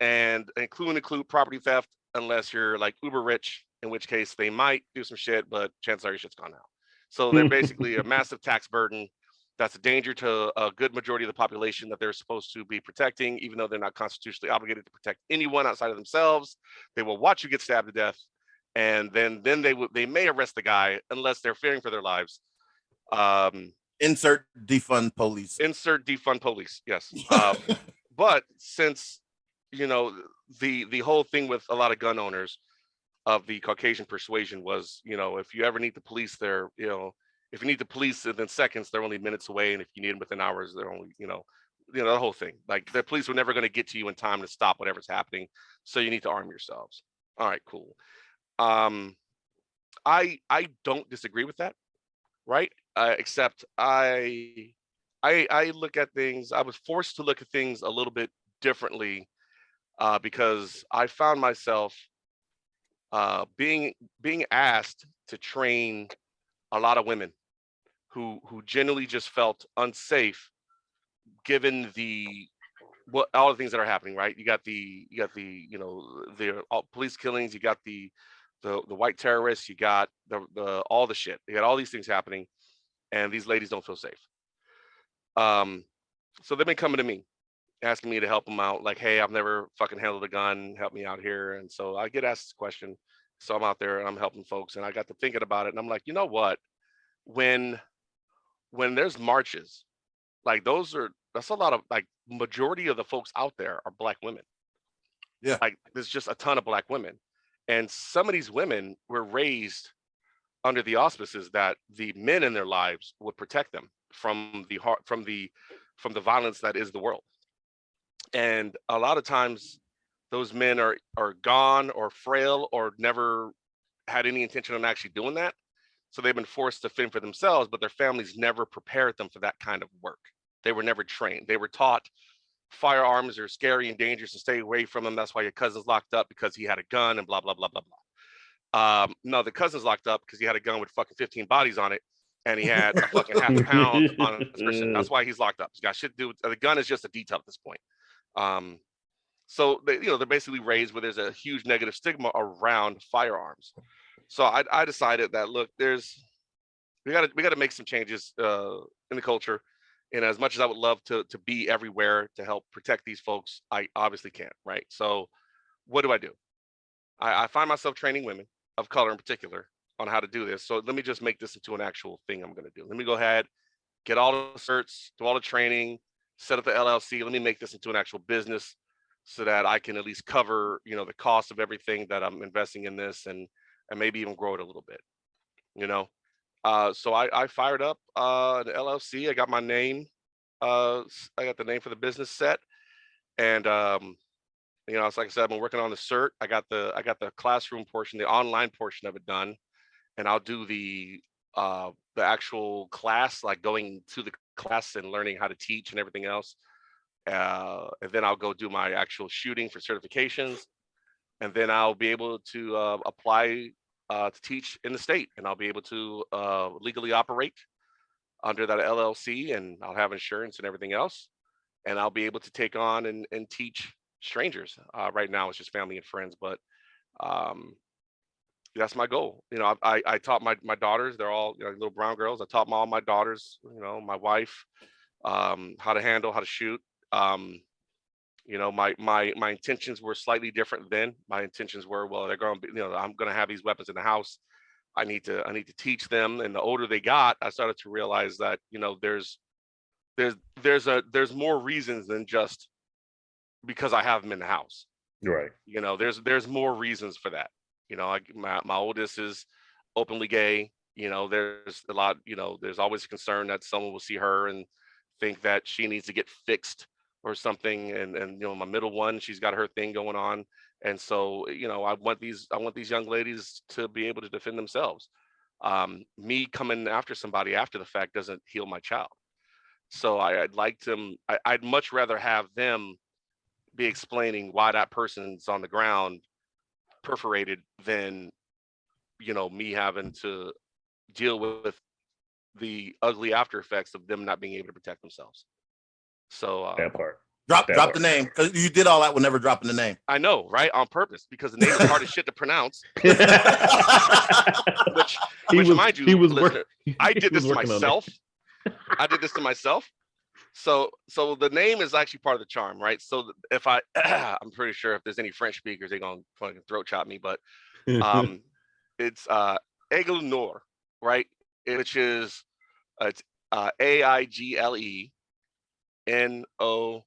and include property theft, unless you're like uber rich, in which case they might do some shit, but chances are your shit's gone now. So they're basically a massive tax burden that's a danger to a good majority of the population that they're supposed to be protecting, even though they're not constitutionally obligated to protect anyone outside of themselves. They will watch you get stabbed to death. And then they may arrest the guy unless they're fearing for their lives. Insert defund police. Yes. But since the whole thing with a lot of gun owners of the Caucasian persuasion was, if you ever need the police, if you need the police within seconds, they're only minutes away, and if you need them within hours, they're only the whole thing. Like the police were never going to get to you in time to stop whatever's happening, so you need to arm yourselves. All right, cool. I don't disagree with that, right? Except I look at things. I was forced to look at things a little bit differently because I found myself being asked to train a lot of women who genuinely just felt unsafe given all the things that are happening, right? You got the police killings, you got the white terrorists, you got the all the shit. You got all these things happening, and these ladies don't feel safe. So they've been coming to me, asking me to help them out. Like, hey, I've never fucking handled a gun. Help me out here. And so I get asked this question. So I'm out there and I'm helping folks, and I got to thinking about it, and I'm like, you know what? When there's marches, like that's a lot of majority of the folks out there are Black women. Yeah, like there's just a ton of Black women. And some of these women were raised under the auspices that the men in their lives would protect them from the violence that is the world. And a lot of times those men are gone or frail or never had any intention on actually doing that. So they've been forced to fend for themselves, but their families never prepared them for that kind of work. They were never trained. They were taught firearms are scary and dangerous and stay away from them. That's why your cousin's locked up because he had a gun and blah, blah, blah, blah, blah. No, the cousin's locked up because he had a gun with fucking 15 bodies on it and he had a fucking half a pound on his person. That's why he's locked up. He's got shit to do with the gun is just a detail at this point. So they, they're basically raised where there's a huge negative stigma around firearms. So I decided that look, we got to make some changes in the culture. And as much as I would love to be everywhere to help protect these folks, I obviously can't, right? So what do? I find myself training women of color in particular on how to do this. So let me just make this into an actual thing I'm going to do. Let me go ahead, get all the certs, do all the training, set up the LLC. Let me make this into an actual business so that I can at least cover, the cost of everything that I'm investing in this and maybe even grow it a little bit, So I fired up the LLC. I got my name. I got the name for the business set. And, it's like I said, I've been working on the cert. I got the classroom portion, the online portion of it done. And I'll do the actual class, like going to the class and learning how to teach and everything else. And then I'll go do my actual shooting for certifications. And then I'll be able to apply to teach in the state. And I'll be able to legally operate under that LLC. And I'll have insurance and everything else. And I'll be able to take on and teach strangers. Right now, it's just family and friends. But that's my goal. I taught my daughters. They're all little brown girls. I taught all my daughters, my wife, how to handle, how to shoot. My intentions were slightly different then. My intentions were, well, they're going to be, I'm going to have these weapons in the house. I need to teach them. And the older they got, I started to realize that, there's more reasons than just because I have them in the house. Right. There's more reasons for that. My oldest is openly gay. There's a lot, there's always a concern that someone will see her and think that she needs to get fixed or something. And my middle one, she's got her thing going on. And so, I want these young ladies to be able to defend themselves. Me coming after somebody after the fact doesn't heal my child. So I'd much rather have them be explaining why that person's on the ground perforated than, me having to deal with the ugly after effects of them not being able to protect themselves. So that part. Drop the name, because you did all that with never dropping the name. I know, right? On purpose, because the name is hard as shit to pronounce. which mind you, listener, I did this to myself. I did this to myself. So the name is actually part of the charm, right? So if I'm pretty sure if there's any French speakers, they're gonna fucking throat chop me, but it's AIGLE NOIR, right? Which is it's AIGLE NOIR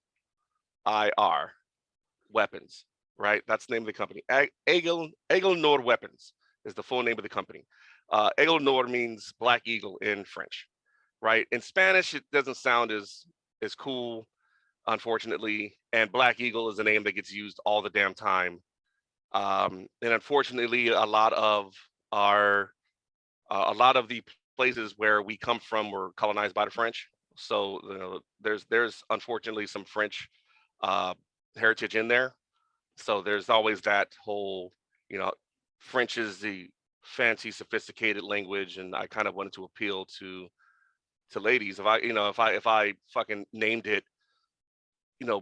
weapons, right? That's the name of the company. AIGLE NOIR weapons is the full name of the company. AIGLE NOIR means Black Eagle in French, right? In Spanish, it doesn't sound as cool, unfortunately. And Black Eagle is a name that gets used all the damn time. And unfortunately, a lot of the places where we come from were colonized by the French. So there's unfortunately some French heritage in there. So there's always that whole, French is the fancy, sophisticated language, and I kind of wanted to appeal to ladies. If I fucking named it,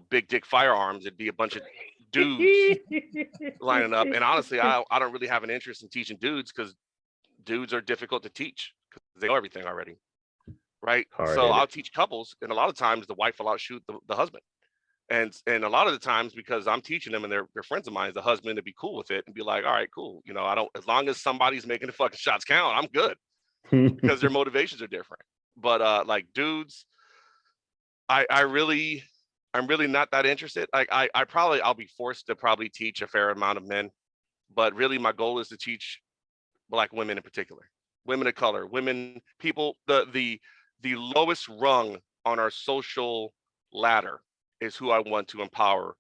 Big Dick Firearms, it'd be a bunch of dudes lining up. And honestly, I don't really have an interest in teaching dudes because dudes are difficult to teach because they know everything already, right? So I'll teach couples, and a lot of times the wife will outshoot the husband. And a lot of the times, because I'm teaching them and they're friends of mine, the husband to be cool with it and be like, all right, cool. I don't, as long as somebody's making the fucking shots count, I'm good, because their motivations are different. But like dudes, I'm really not that interested. Like I'll be forced to probably teach a fair amount of men, but really my goal is to teach Black women in particular, women of color, people, the lowest rung on our social ladder is who I want to empower,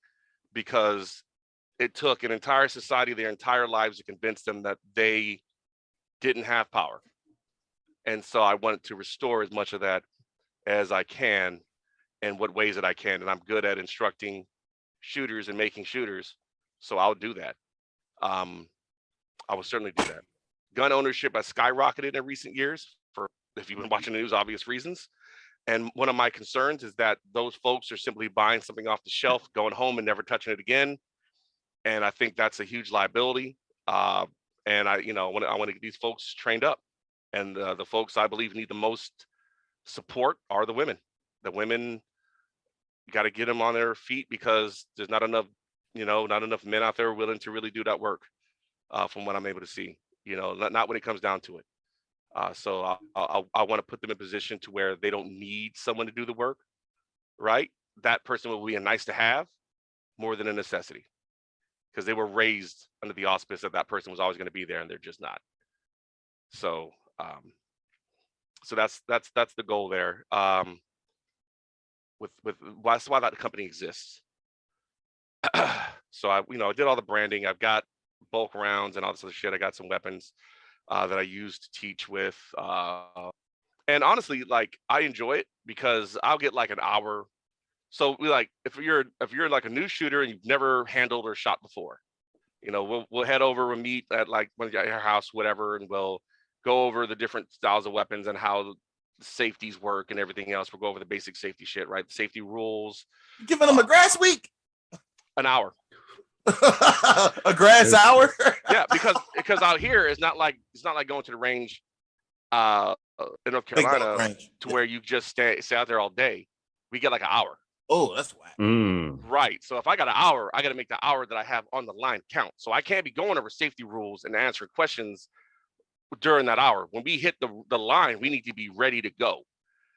because it took an entire society their entire lives to convince them that they didn't have power. And so I wanted to restore as much of that as I can in what ways that I can. And I'm good at instructing shooters and making shooters. So I'll do that. I will certainly do that. Gun ownership has skyrocketed in recent years for, if you've been watching the news, obvious reasons. And one of my concerns is that those folks are simply buying something off the shelf, going home and never touching it again. And I think that's a huge liability. And I want to get these folks trained up. And the folks I believe need the most support are the women. The women, got to get them on their feet because there's not enough men out there willing to really do that work. From what I'm able to see, not when it comes down to it. So I want to put them in position to where they don't need someone to do the work, right? That person will be a nice to have more than a necessity, because they were raised under the auspice that person was always going to be there, and they're just not. So, so that's the goal there. That's why that company exists. So I did all the branding. I've got bulk rounds and all this other shit. I got some weapons that I use to teach with. And honestly, like, I enjoy it because I'll get like an hour. So if you're like a new shooter and you've never handled or shot before, we'll head over, we'll meet at like when you're at your house, whatever, and we'll go over the different styles of weapons and how the safeties work and everything else. We'll go over the basic safety shit, right? The safety rules. You're giving them a grass week. An hour. A grass hour. Yeah, because out here it's not like going to the range in North Carolina to where you just stay out there all day. We get like an hour. Oh, that's whack. Right. So if I got an hour, I got to make the hour that I have on the line count. So I can't be going over safety rules and answering questions during that hour. When we hit the line, we need to be ready to go.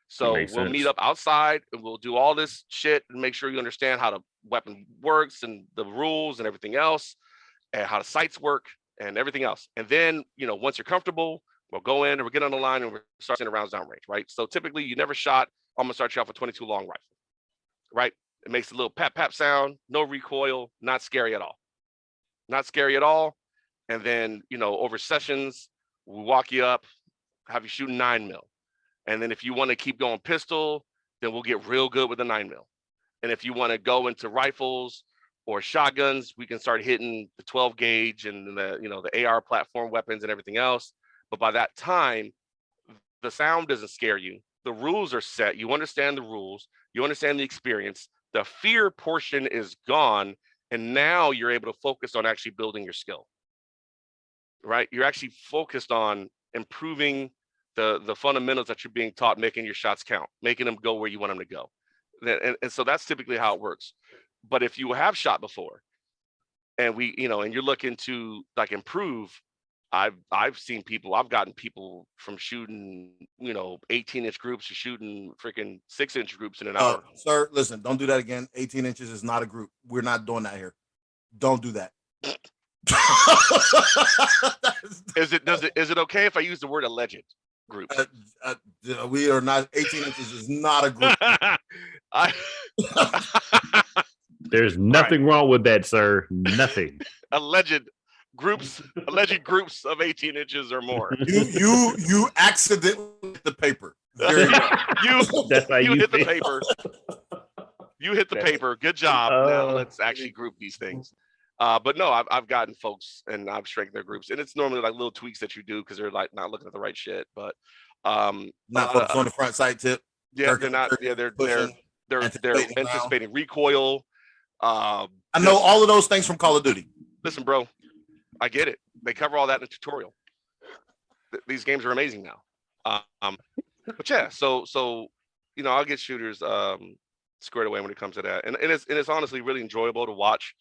So we'll meet up outside and we'll do all this shit and make sure you understand how the weapon works and the rules and everything else, and how the sights work and everything else. And then, once you're comfortable, we'll go in and we'll get on the line and we'll start sending rounds downrange, right? So typically you never shot, I'm gonna start you off with 22 long rifle, right? It makes a little pap pap sound, no recoil, not scary at all. Not scary at all. And then, over sessions, we'll walk you up, have you shooting 9mm. And then if you want to keep going pistol, then we'll get real good with the 9mm. And if you want to go into rifles or shotguns, we can start hitting the 12 gauge and the AR platform weapons and everything else. But by that time, the sound doesn't scare you. The rules are set. You understand the rules. You understand the experience. The fear portion is gone. And now you're able to focus on actually building your skill, right? You're actually focused on improving the fundamentals that you're being taught, making your shots count, making them go where you want them to go. And so that's typically how it works. But if you have shot before and and you're looking to like improve, I've gotten people from shooting, 18-inch groups to shooting freaking 6-inch groups in an hour. Sir, listen, don't do that again. 18 inches is not a group. We're not doing that here. Don't do that. Is it okay if I use the word alleged groups? We are not. 18 inches is not a group. There's nothing wrong with that, sir. Nothing. Alleged groups of 18 inches or more. You accidentally hit the paper. You hit the paper. You hit the paper. Good job. Now let's actually group these things. But no, I've gotten folks and I've strengthened their groups, and it's normally like little tweaks that you do because they're like not looking at the right shit. But not focused on the front sight tip. Yeah, they're not. Yeah, they're anticipating recoil. I know all of those things from Call of Duty. Listen, bro, I get it. They cover all that in the tutorial. These games are amazing now. But yeah, so I'll get shooters squared away when it comes to that, and it's honestly really enjoyable to watch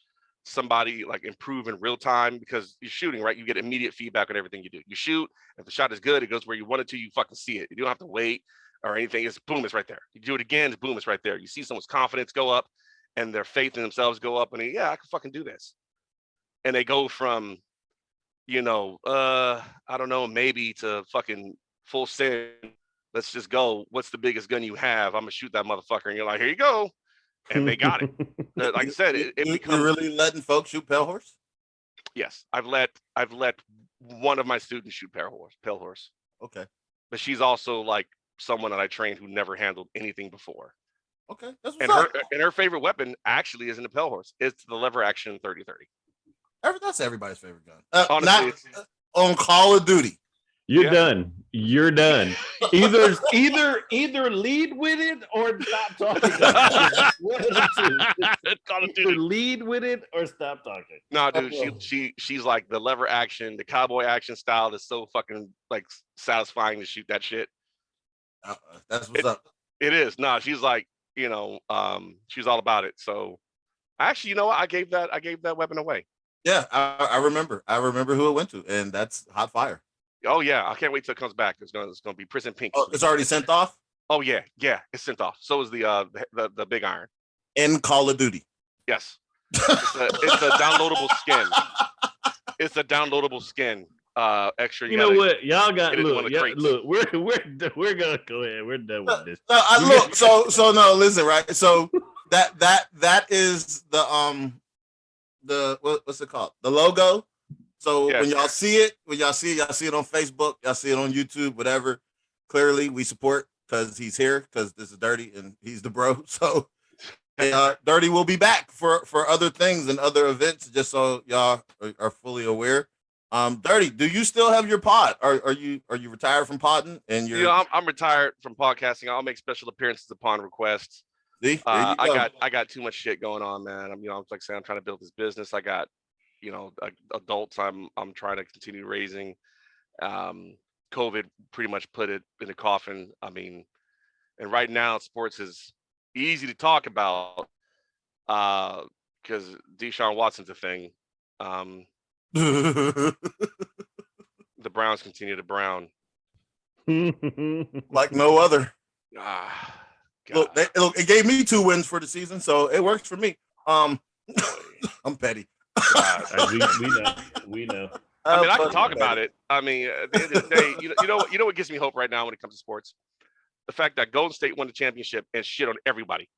somebody like improve in real time, because you're shooting, right? You get immediate feedback on everything you do. You shoot, if the shot is good, it goes where you want it to. You fucking see it. You don't have to wait or anything. It's boom, it's right there. You do it again, it's boom, it's right there. You see someone's confidence go up and their faith in themselves go up, and I can fucking do this. And they go from, I don't know, maybe to fucking full send. Let's just go. What's the biggest gun you have? I'm gonna shoot that motherfucker. And you're like, here you go. And they got it. Like I said, it becomes. You're really letting folks shoot pale horse? Yes, I've let one of my students shoot pale horse. Okay. But she's also like someone that I trained who never handled anything before. Okay, that's what's And up. her favorite weapon actually is an Impel Horse. It's the lever action 30-30. That's everybody's favorite gun. Honestly, not on Call of Duty. You're done. You're done. Either lead with it or stop talking. One of the two. Either lead with it or stop talking. No, dude, she's like the lever action, the cowboy action style that's so fucking like satisfying to shoot that shit. That's what's up. It is. No, she's like, she's all about it. So actually, you know what? I gave that weapon away. Yeah, I remember. I remember who it went to, and that's hot fire. Oh yeah, I can't wait till it comes back. It's gonna be Prison Pink. Oh, it's already sent off? Oh yeah, it's sent off. So is the big iron. In Call of Duty. Yes. It's a downloadable skin. It's a downloadable skin. Extra. You know what? Y'all got look. We're gonna go ahead. We're done with this. Look. So no. Listen, right. So that is the what's it called? The logo. So when y'all see it, y'all see it on Facebook, y'all see it on YouTube, whatever. Clearly, we support because he's here because this is Dirty and he's the bro. So Dirty will be back for other things and other events, just so y'all are fully aware. Dirty, do you still have your pod? Are you retired from podding? And you're I'm retired from podcasting. I'll make special appearances upon request. See, I got too much shit going on, man. I'm like saying, I'm trying to build this business. I got adults I'm trying to continue raising. COVID pretty much put it in a coffin. I mean, and right now sports is easy to talk about because Deshaun Watson's a thing. The Browns continue to brown like no other. Look, it gave me 2 wins for the season, so it works for me. I'm petty. We know. I mean, I can talk about it. I mean, at the end of the day, you know what gives me hope right now when it comes to sports? The fact that Golden State won the championship and shit on everybody.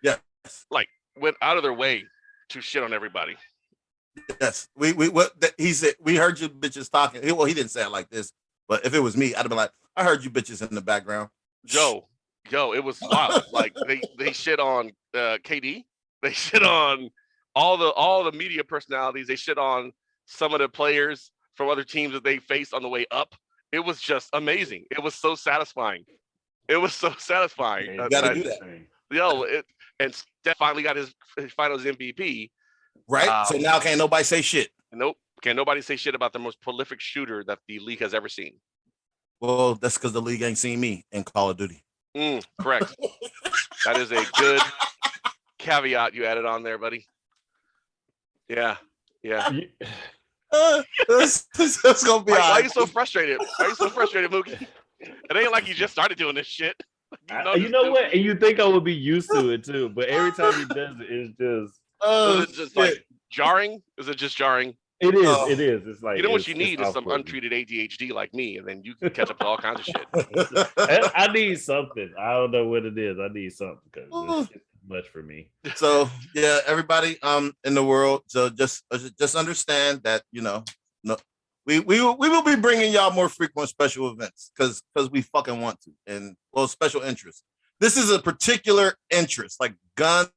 Yes. Like went out of their way to shit on everybody. Yes. He said we heard you bitches talking. Well, he didn't say it like this, but if it was me, I'd have been like, I heard you bitches in the background. Yo, it was wild. Like they shit on KD. They shit on all the media personalities. They shit on some of the players from other teams that they faced on the way up. It was just amazing. It was so satisfying. You gotta do that. And Steph finally got his finals MVP. Right. So now can't nobody say shit. Nope. Can't nobody say shit about the most prolific shooter that the league has ever seen. Well, that's because the league ain't seen me in Call of Duty. Correct. That is a good caveat you added on there, buddy. Yeah. That's gonna be. Why are you so frustrated? Why are you so frustrated, Mookie? It ain't like you just started doing this shit. You know what? And you think I would be used to it too, but every time he does it, it's just. Is it just like jarring? Is it just jarring? It is. It is. It's like what you need is some untreated ADHD like me, and then you can catch up to all kinds of shit. I need something. I don't know what it is. I need something because it's too much for me. So yeah, everybody in the world. So just understand that we will be bringing y'all more frequent special events because we fucking want to, and special interest. This is a particular interest like guns,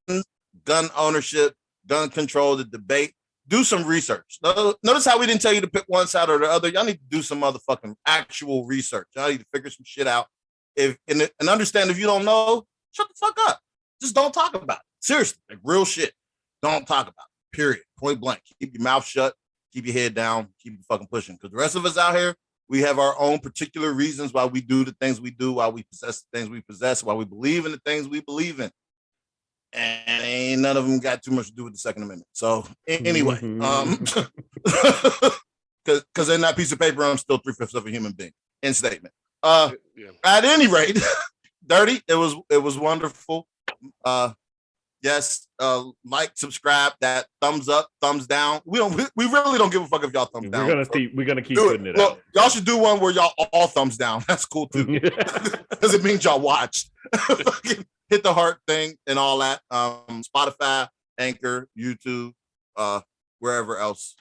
gun ownership, gun control, the debate. Do some research. Notice how we didn't tell you to pick one side or the other. Y'all need to do some motherfucking actual research. Y'all need to figure some shit out. And understand if you don't know, shut the fuck up. Just don't talk about it. Seriously, like real shit. Don't talk about it. Period. Point blank. Keep your mouth shut. Keep your head down. Keep fucking pushing. Because the rest of us out here, we have our own particular reasons why we do the things we do, why we possess the things we possess, why we believe in the things we believe in. And ain't none of them got too much to do with the Second Amendment. So anyway, because in that piece of paper, I'm still 3/5 of a human being. End statement. At any rate, Dirty, it was wonderful. Yes, like, subscribe, that thumbs up, thumbs down. We really don't give a fuck if y'all thumbs down. We're gonna keep putting it out. Y'all should do one where y'all all thumbs down. That's cool too. Because it means y'all watched. Hit the heart thing and all that. Spotify, Anchor, YouTube, wherever else.